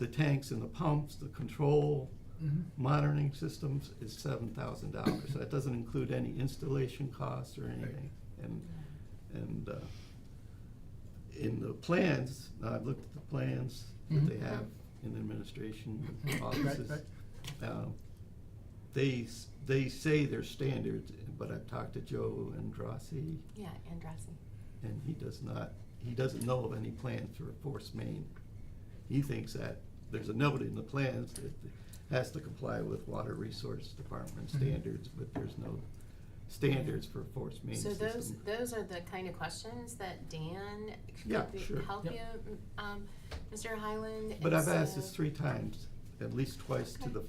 Speaker 8: tanks and the pumps, the control,
Speaker 7: Mhm.
Speaker 8: monitoring systems is $7,000. That doesn't include any installation costs or anything. And in the plans, now I've looked at the plans that
Speaker 7: Mhm.
Speaker 8: they have in administration
Speaker 7: Right,
Speaker 8: offices.
Speaker 7: right.
Speaker 8: They say they're standards, but I've talked to Joe Andrassi,
Speaker 2: yeah, Andrassi.
Speaker 8: and he doesn't know of any plans for a forced main. He thinks that there's a note in the plans that it has to comply with Water Resource Department
Speaker 7: Mhm.
Speaker 8: standards, but there's no standards for a forced main
Speaker 2: So
Speaker 8: system.
Speaker 2: those are the kind of questions that Dan
Speaker 8: Yeah,
Speaker 2: could
Speaker 8: sure.
Speaker 2: help
Speaker 7: Yep.
Speaker 2: you, Mr. Highland.
Speaker 8: But
Speaker 2: and
Speaker 8: I've asked
Speaker 2: so-
Speaker 8: this 3 times, at least twice to the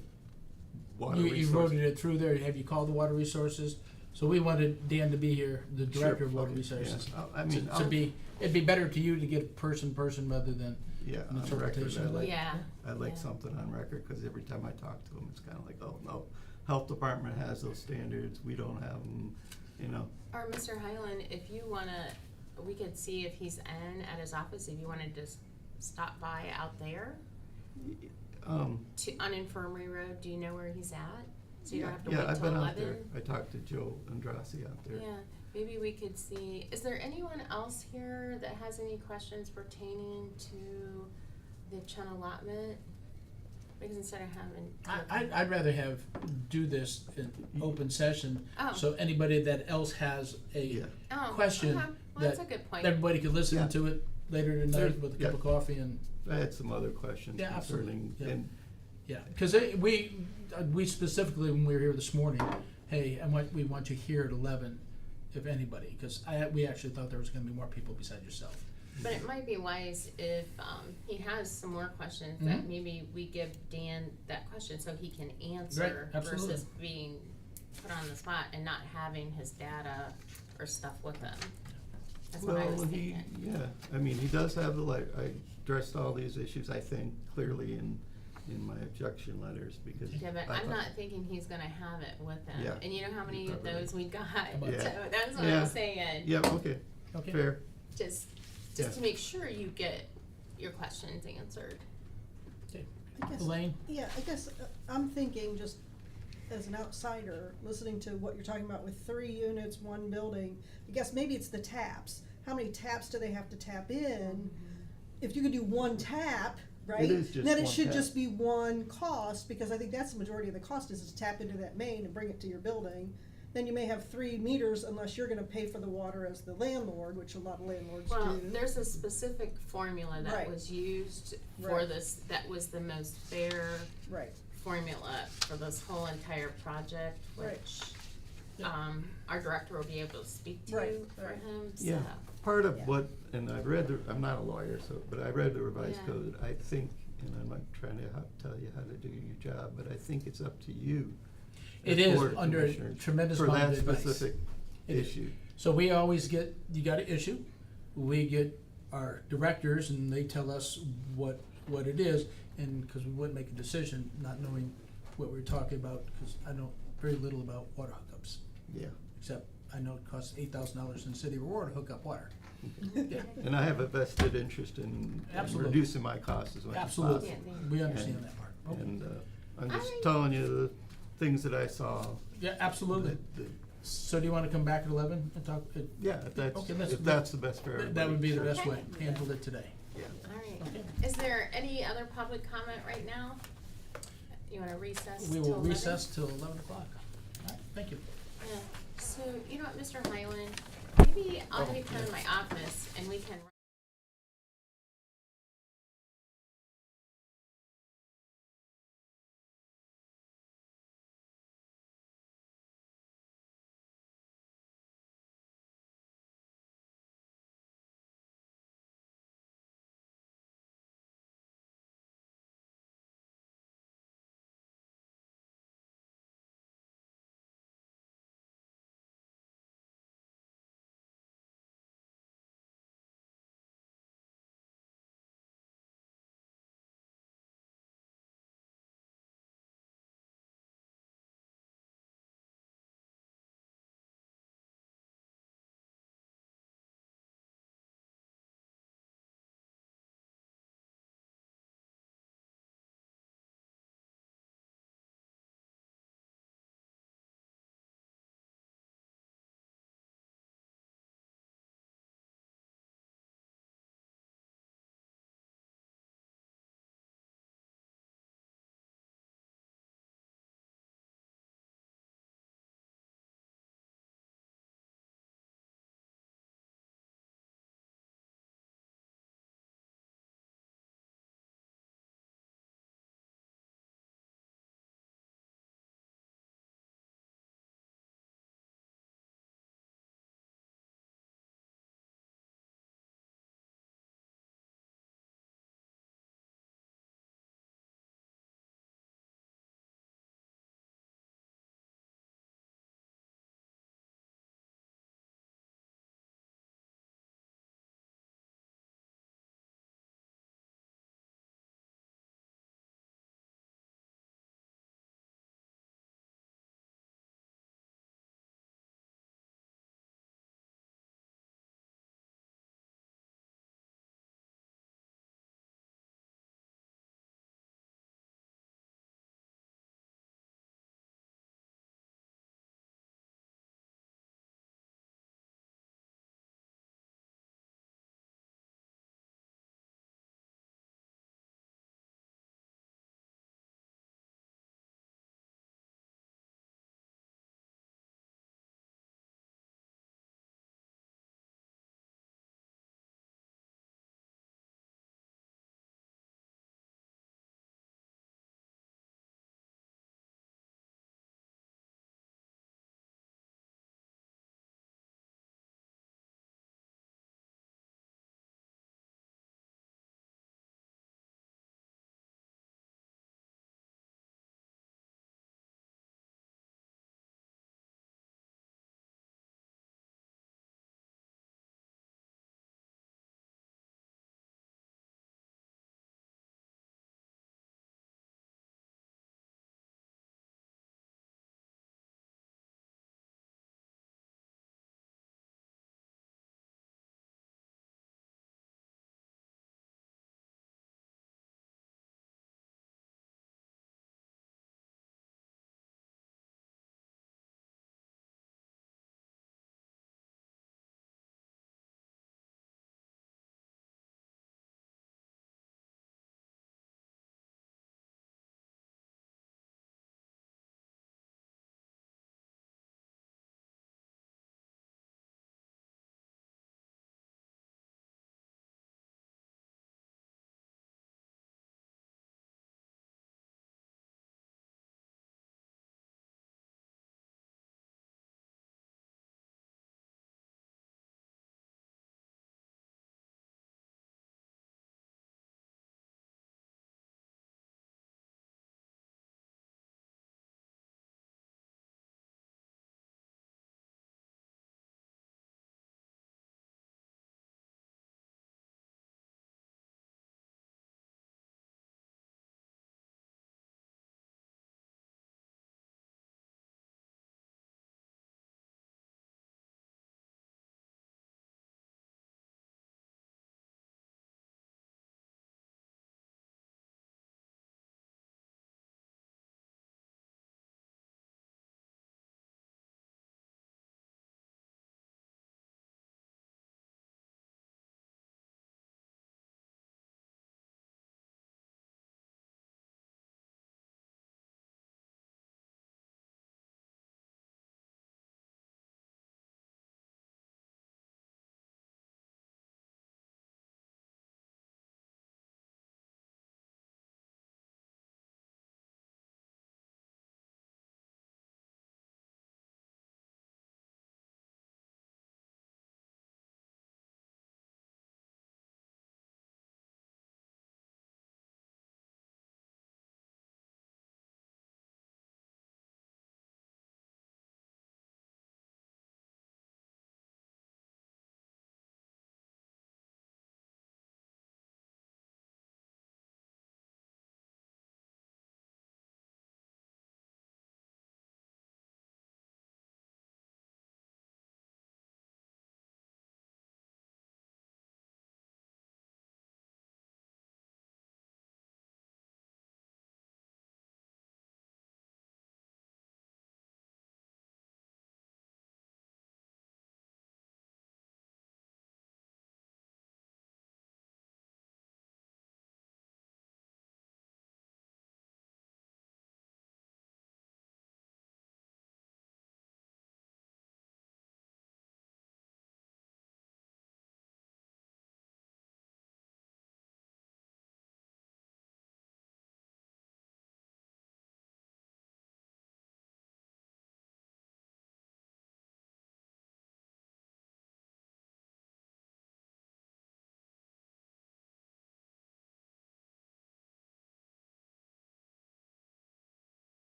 Speaker 8: Water
Speaker 7: You
Speaker 8: Resource.
Speaker 7: voted it through there, have you called the Water Resources? So we wanted Dan to be here, the Director of Water
Speaker 8: okay,
Speaker 7: Resources.
Speaker 8: yeah. I mean,
Speaker 7: To
Speaker 8: I'll-
Speaker 7: be, it'd be better to you to get person rather than
Speaker 8: Yeah,
Speaker 7: an
Speaker 8: on record,
Speaker 7: interpretation.
Speaker 8: I like,
Speaker 2: Yeah.
Speaker 8: I like
Speaker 2: yeah.
Speaker 8: something on record, cause every time I talk to them, it's kinda like, oh, no, Health Department has those standards, we don't have them,
Speaker 2: Or Mr. Highland, if you wanna, we could see if he's in at his office, if you wanna just stop by out there on Infirmary Road, do you know where he's at? So you don't have to
Speaker 8: yeah,
Speaker 2: wait
Speaker 8: I've
Speaker 2: till
Speaker 8: been
Speaker 2: 11?
Speaker 8: out there, I talked to Joe Andrassi out there.
Speaker 2: Yeah, maybe we could see, is there anyone else here that has any questions pertaining to the Chun allotment? Because instead of having.
Speaker 7: I'd rather do this in open session,
Speaker 2: Oh.
Speaker 7: so anybody that else has a
Speaker 8: Yeah.
Speaker 2: Oh,
Speaker 7: question
Speaker 2: okay. Well, that's a
Speaker 7: that
Speaker 2: good point.
Speaker 7: everybody could listen
Speaker 8: Yeah.
Speaker 7: to it later tonight with a cup of coffee and,
Speaker 8: I had some other questions
Speaker 7: Yeah, absolutely,
Speaker 8: concerning,
Speaker 7: yeah.
Speaker 8: and,
Speaker 7: yeah, cause we specifically, when we were here this morning, hey, we want you here at 11, if anybody, cause we actually thought there was gonna be more people beside yourself.
Speaker 2: But it might be wise if he has some more questions that
Speaker 7: Mhm.
Speaker 2: maybe we give Dan that question so he can answer
Speaker 7: absolutely.
Speaker 2: versus being put on the spot and not having his data or stuff with him. That's what I was
Speaker 8: well, he,
Speaker 2: thinking.
Speaker 8: yeah, I mean, he does have I addressed all these issues, I think, clearly in my objection letters, because
Speaker 2: Yeah, but
Speaker 8: I
Speaker 2: I'm
Speaker 8: thought-
Speaker 2: not thinking he's gonna have it with him.
Speaker 8: Yeah.
Speaker 2: And you know how many of
Speaker 8: Probably.
Speaker 2: those we got?
Speaker 7: about
Speaker 2: So
Speaker 8: Yeah.
Speaker 2: that's what
Speaker 8: Yeah.
Speaker 2: I'm saying.
Speaker 8: Yeah, okay,
Speaker 7: Okay.
Speaker 8: fair.
Speaker 2: Just
Speaker 8: Yeah.
Speaker 2: to make sure you get your questions answered.
Speaker 9: I guess,
Speaker 7: Elaine?
Speaker 9: yeah, I guess I'm thinking just as an outsider, listening to what you're talking about with 3 units, 1 building, I guess maybe it's the taps. How many taps do they have to tap in? If you could do 1 tap, right?
Speaker 8: It is just
Speaker 9: then it
Speaker 8: one
Speaker 9: should
Speaker 8: tap.
Speaker 9: just be 1 cost, because I think that's the majority of the cost is to tap into that main and bring it to your building. Then you may have 3 meters unless you're gonna pay for the water as the landlord, which a lot of landlords
Speaker 2: Well,
Speaker 9: do.
Speaker 2: there's a specific formula that
Speaker 9: Right.
Speaker 2: was used for
Speaker 9: Right.
Speaker 2: this, that was the most fair
Speaker 9: Right,
Speaker 2: formula for this whole entire project,
Speaker 9: Right.
Speaker 2: which,
Speaker 7: Yeah.
Speaker 2: our director will be able to speak to
Speaker 9: Right,
Speaker 2: for
Speaker 9: right.
Speaker 2: him, so.
Speaker 8: Yeah, part of
Speaker 9: Yeah.
Speaker 8: what, and I've read I'm not a lawyer, but I read the revised
Speaker 2: Yeah.
Speaker 8: code, I think, and I'm not trying to tell you how to do your job, but I think it's up to you.
Speaker 7: It
Speaker 8: as
Speaker 7: is
Speaker 8: Board of
Speaker 7: under a
Speaker 8: Commissioners,
Speaker 7: tremendous amount of advice.
Speaker 8: For that specific
Speaker 7: It is.
Speaker 8: issue.
Speaker 7: So we always you got an issue, we get our directors and they tell us what it is, and, cause we wouldn't make a decision not knowing what we're talking about, cause I know very little about water hookups,
Speaker 8: Yeah,
Speaker 7: except I know it costs $8,000 in the city of Aurora to hook up water. Yeah,
Speaker 8: and I have a vested interest in
Speaker 7: Absolutely.
Speaker 8: reducing my costs as much as possible.
Speaker 7: absolutely, we understand that part. Okay.
Speaker 8: And, I'm just
Speaker 2: I-
Speaker 8: telling you the things that I saw.
Speaker 7: Yeah, absolutely.
Speaker 8: that-
Speaker 7: So do you wanna come back at 11 and talk?
Speaker 8: Yeah, if
Speaker 7: Okay,
Speaker 8: that's the best for everybody.
Speaker 7: That would be the
Speaker 8: sure.
Speaker 7: best way,
Speaker 2: Okay.
Speaker 7: handle it today.
Speaker 8: Yeah.
Speaker 2: All right.
Speaker 7: Okay.
Speaker 2: Is there any other public comment right now? You wanna recess
Speaker 7: We
Speaker 2: till
Speaker 7: will
Speaker 2: 11?
Speaker 7: recess till 11 o'clock. All right, thank you.
Speaker 2: Yeah, so, you know what, Mr. Highland, maybe I'll
Speaker 7: Oh,
Speaker 2: have you come
Speaker 7: yeah.
Speaker 2: in my office and we can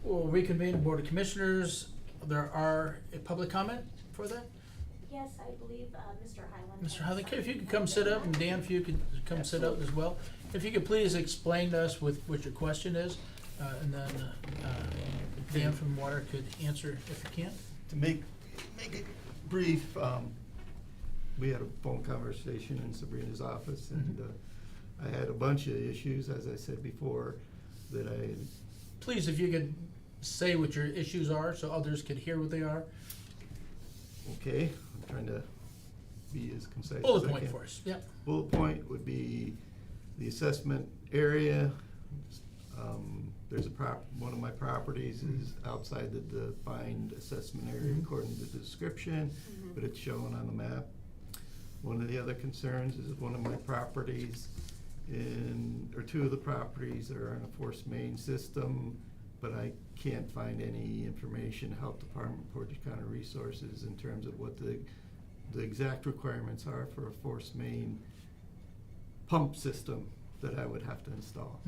Speaker 7: We'll reconvene the Board of Commissioners. There are a public comment for that?
Speaker 3: Yes, I believe, Mr. Highland.
Speaker 7: Mr.
Speaker 3: has
Speaker 7: Highland, if you
Speaker 3: something
Speaker 7: could come
Speaker 3: to
Speaker 7: sit
Speaker 3: say.
Speaker 7: up, and Dan, if you could come sit up as well. If you could please explain to us what your question is, and then Dan from Water could answer if you can.
Speaker 8: To make it brief, we had a phone conversation in Sabrina's office, and I had a bunch of issues, as I said before, that I,
Speaker 7: Please, if you could say what your issues are so others could hear what they are.
Speaker 8: okay, I'm trying to be as concise as I
Speaker 7: Bullet
Speaker 8: can.
Speaker 7: point for us, yep.
Speaker 8: Bullet point would be the assessment area. There's one of my properties is outside the defined assessment area according to the description, but it's shown on the map. One of the other concerns is one of my properties or two of the properties are on a forced main system, but I can't find any information, Health Department, Portage County Resources, in terms of what the exact requirements are for a forced main pump system that I would have to install.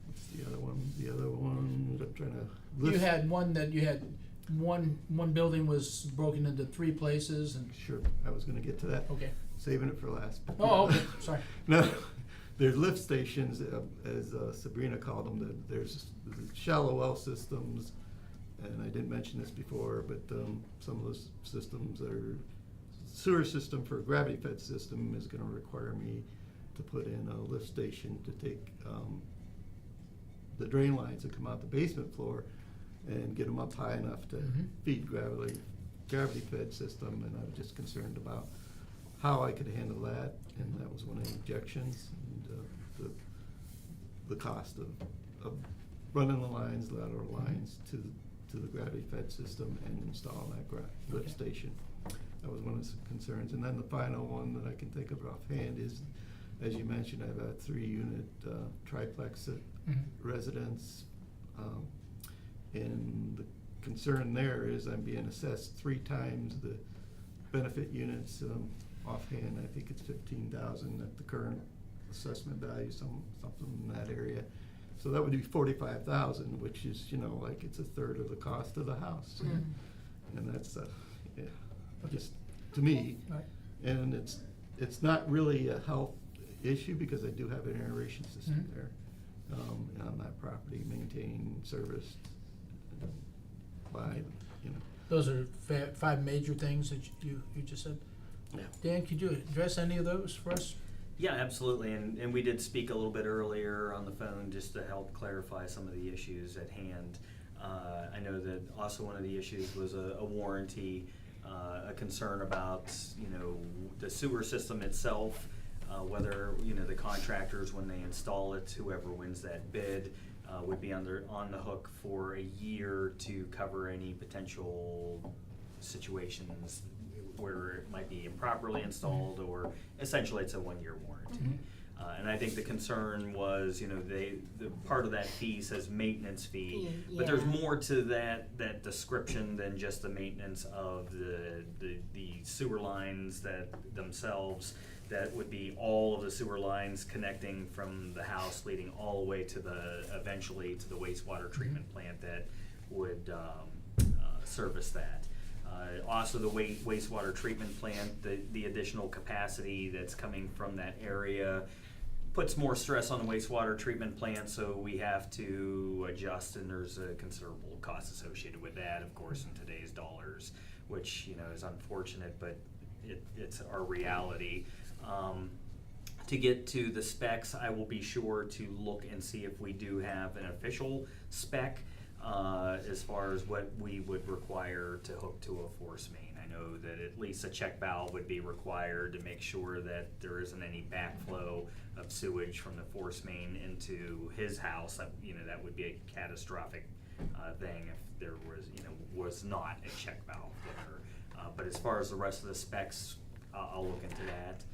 Speaker 8: What's the other one? The other one, I'm trying to list.
Speaker 7: You had one building was broken into 3 places and,
Speaker 8: Sure, I was gonna get to that.
Speaker 7: okay.
Speaker 8: Saving it for last.
Speaker 7: Oh, okay, sorry.
Speaker 8: No, there's lift stations, as Sabrina called them. There's shallow well systems, and I didn't mention this before, but some of those systems are sewer system for a gravity-fed system is gonna require me to put in a lift station to take the drain lines that come out the basement floor and get them up high enough to feed gravity-fed system, and I was just concerned about how I could handle that, and that was one of the objections, and the cost of running the lines, lateral lines to the gravity-fed system and installing that lift station. That was one of the concerns. And then the final one that I can think of offhand is, as you mentioned, I have a 3-unit triplex residence, and the concern there is I'm being assessed 3 times the benefit units. Offhand, I think it's 15,000 at the current assessment value, something in that area. So that would be 45,000, which is, like it's a third of the cost of the house. And that's, just to me.
Speaker 7: Right.
Speaker 8: And it's not really a health issue because I do have an aeration system there on that property, maintained, serviced by,
Speaker 7: Those are 5 major things that you just said.
Speaker 6: Yeah.
Speaker 7: Dan, could you address any of those for us?
Speaker 6: Yeah, absolutely, and we did speak a little bit earlier on the phone just to help clarify some of the issues at hand. I know that also one of the issues was a warranty, a concern about, the sewer system itself, whether, the contractors, when they install it, whoever wins that bid, would be on the hook for a year to cover any potential situations where it might be improperly installed, or essentially it's a 1-year warranty. And I think the concern was, the part of that fee says maintenance fee, but there's more to that description than just the maintenance of the sewer lines that themselves. That would be all of the sewer lines connecting from the house leading all the way to eventually to the wastewater treatment plant that would service that. Also the wastewater treatment plant, the additional capacity that's coming from that area puts more stress on the wastewater treatment plant, so we have to adjust, and there's a considerable cost associated with that, of course, in today's dollars, which, is unfortunate, but it's our reality. To get to the specs, I will be sure to look and see if we do have an official spec as far as what we would require to hook to a force main. I know that at least a check valve would be required to make sure that there isn't any backflow of sewage from the force main into his house. That, that would be a catastrophic thing if there was not a check valve there. But as far as the rest of the specs, I'll look into that.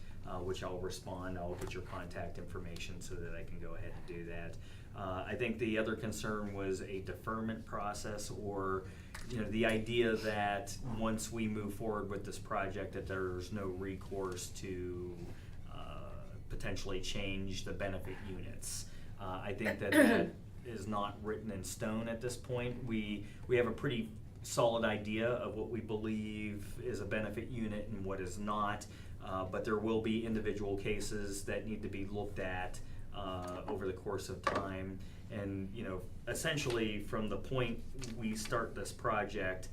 Speaker 6: Which I'll respond. I'll get your contact information so that I can go ahead and do that. I think the other concern was a deferment process, or the idea that once we move forward with this project that there's no recourse to potentially change the benefit units. I think that is not written in stone at this point. We have a pretty solid idea of what we believe is a benefit unit and what is not, but there will be individual cases that need to be looked at over the course of time. And, you know, essentially from the point we start this project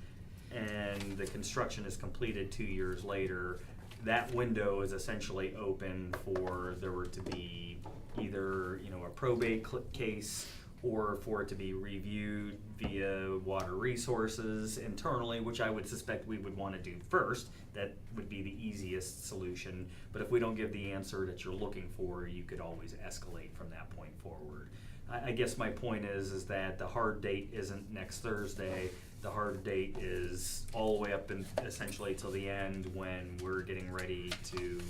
Speaker 6: and the construction is completed 2 years later, that window is essentially open for there were to be either, you know, a probate case or for it to be reviewed via water resources internally, which I would suspect we would want to do first. That would be the easiest solution. But if we don't give the answer that you're looking for, you could always escalate from that point forward. I guess my point is that the hard date isn't next Thursday. The hard date is all the way up and essentially till the end when we're getting ready to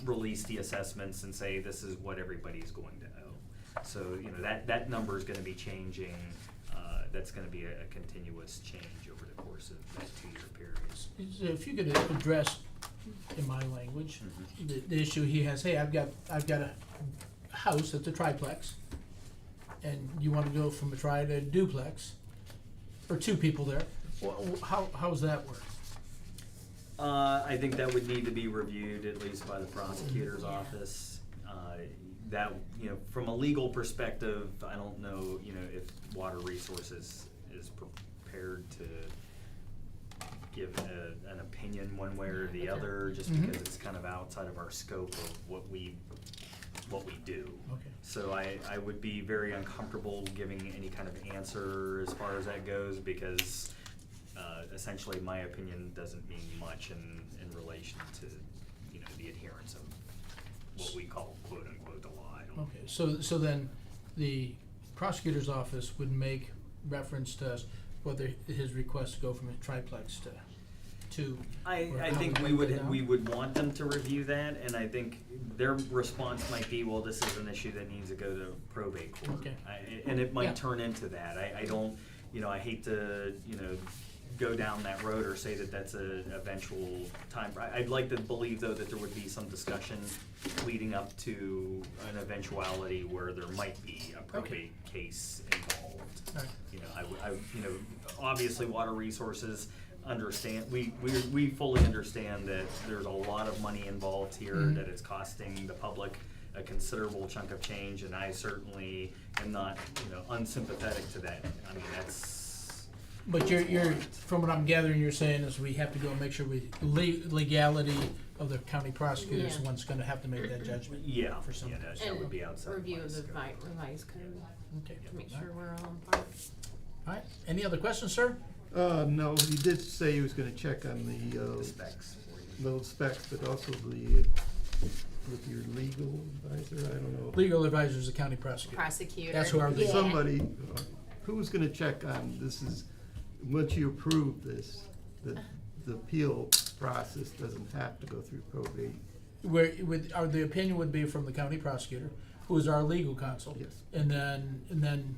Speaker 6: release the assessments and say this is what everybody's going to owe. So, you know, that number is going to be changing. That's going to be a continuous change over the course of that 2-year period.
Speaker 7: So if you could address, in my language, the issue he has, hey, I've got a house that's a triplex, and you want to go from a tri to a duplex, or 2 people there. How's that work?
Speaker 6: I think that would need to be reviewed at least by the prosecutor's office. That, you know, from a legal perspective, I don't know, you know, if Water Resources is prepared to give an opinion one way or the other, just because it's kind of outside of our scope of what we do.
Speaker 7: Okay.
Speaker 6: So I would be very uncomfortable giving any kind of answer as far as that goes, because essentially my opinion doesn't mean much in relation to, you know, the adherence of what we call quote unquote the law.
Speaker 7: Okay, so then the prosecutor's office would make reference to us whether his request to go from a triplex to 2.
Speaker 6: I
Speaker 7: or how
Speaker 6: think
Speaker 7: we
Speaker 6: we
Speaker 7: break that down?
Speaker 6: would want them to review that, and I think their response might be, well, this is an issue that needs to go to probate court.
Speaker 7: Okay.
Speaker 6: And it might
Speaker 7: Yeah.
Speaker 6: turn into that. I don't, you know, I hate to, you know, go down that road or say that that's a eventual time. I'd like to believe, though, that there would be some discussion leading up to an eventuality where there might be a probate case involved.
Speaker 7: All right.
Speaker 6: You know, you know, obviously Water Resources understand, we fully understand that there's a lot of money involved here, that it's costing the public a considerable chunk of change, and I certainly am not, you know, unsympathetic to that. I mean, that's.
Speaker 7: But you're, from what I'm gathering, you're saying is we have to go and make sure legality of the county prosecutor is the one's gonna have to make that judgment.
Speaker 6: Yeah,
Speaker 7: For some.
Speaker 6: yeah, that would be outside of
Speaker 2: Review
Speaker 6: my
Speaker 2: of the
Speaker 6: scope.
Speaker 2: revised code,
Speaker 7: Okay.
Speaker 2: to make sure we're all on par.
Speaker 7: All right, any other questions, sir?
Speaker 8: No, he did say he was gonna check on
Speaker 6: The specs for you.
Speaker 8: those specs, but also with your legal advisor, I don't know.
Speaker 7: Legal advisor is the county prosecutor.
Speaker 2: Prosecutor.
Speaker 7: That's who our legal.
Speaker 8: Somebody, who's gonna check on, this is, once you approve this, the appeal process doesn't have to go through probate.
Speaker 7: Where, the opinion would be from the county prosecutor, who is our legal counsel.
Speaker 8: Yes.
Speaker 7: And then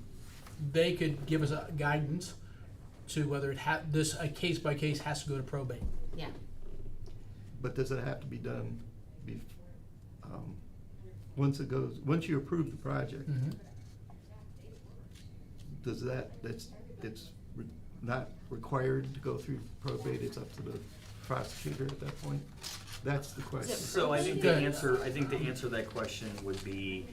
Speaker 7: they could give us a guidance to whether a case by case has to go to probate.
Speaker 2: Yeah.
Speaker 8: But does it have to be done once you approve the project? Does it's not required to go through probate, it's up to the prosecutor at that point? That's the question.
Speaker 6: So I think the answer to that question would be,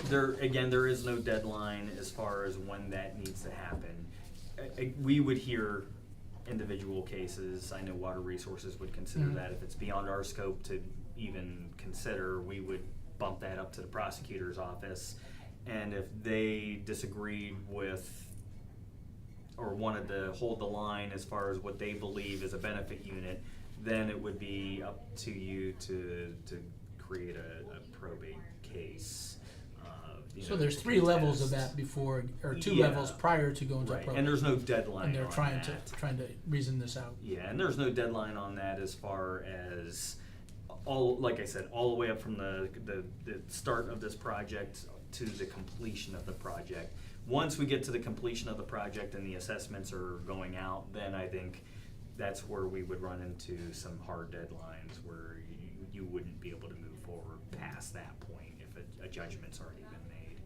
Speaker 6: there is no deadline as far as when that needs to happen. We would hear individual cases. I know Water Resources would consider that. If it's beyond our scope to even consider, we would bump that up to the prosecutor's office. And if they disagreed with or wanted to hold the line as far as what they believe is a benefit unit, then it would be up to you to create a probate case.
Speaker 7: So there's 3 levels of that before, or 2
Speaker 6: Yeah.
Speaker 7: levels prior to going to
Speaker 6: Right,
Speaker 7: probate.
Speaker 6: and there's no deadline
Speaker 7: And they're
Speaker 6: on
Speaker 7: trying
Speaker 6: that.
Speaker 7: to reason this out.
Speaker 6: Yeah, and there's no deadline on that as far as like I said, all the way up from the start of this project to the completion of the project. Once we get to the completion of the project and the assessments are going out, then I think that's where we would run into some hard deadlines where you wouldn't be able to move forward past that point if a judgment's already been made.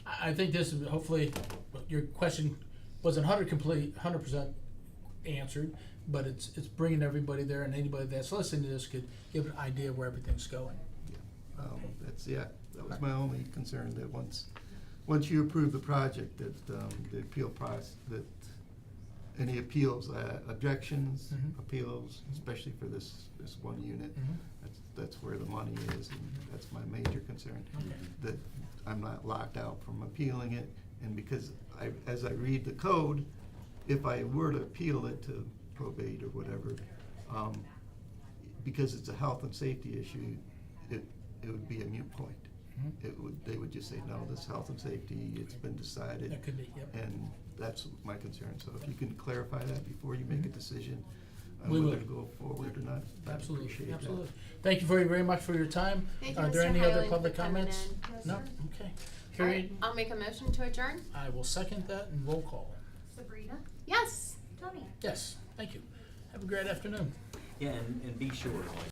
Speaker 7: I think this is, hopefully, your question wasn't 100% answered, but it's bringing everybody there, and anybody that's listening to this could give an idea of where everything's going.
Speaker 8: That was my only concern, that once you approve the project, that, the appeal process, that any appeals, objections,
Speaker 7: Mhm.
Speaker 8: appeals, especially for this one unit,
Speaker 7: Mhm.
Speaker 8: that's where the money is, and that's my major concern.
Speaker 7: Okay.
Speaker 8: That I'm not locked out from appealing it, and because as I read the code, if I were to appeal it to probate or whatever, because it's a health and safety issue, it would be a moot point.
Speaker 7: Mhm.
Speaker 8: They would just say, no, this health and safety, it's been decided.
Speaker 7: That could be, yep.
Speaker 8: And that's my concern, so if you can clarify that before you make a decision on
Speaker 7: We will.
Speaker 8: whether to go forward or not, I'd
Speaker 7: Absolutely,
Speaker 8: appreciate that.
Speaker 7: absolutely. Thank you very much for your time.
Speaker 2: Thank you,
Speaker 7: Are there
Speaker 2: Mr.
Speaker 7: any other
Speaker 2: Highland,
Speaker 7: public
Speaker 2: for coming
Speaker 7: comments?
Speaker 2: in.
Speaker 9: Yes,
Speaker 7: No?
Speaker 9: sir.
Speaker 7: Okay.
Speaker 2: All right,
Speaker 7: Carrie,
Speaker 2: I'll make a motion to adjourn.
Speaker 7: I will second that and roll call.
Speaker 3: Sabrina,
Speaker 2: Yes.
Speaker 3: Tony.
Speaker 7: Yes, thank you. Have a great afternoon.
Speaker 6: Yeah, and be sure, like,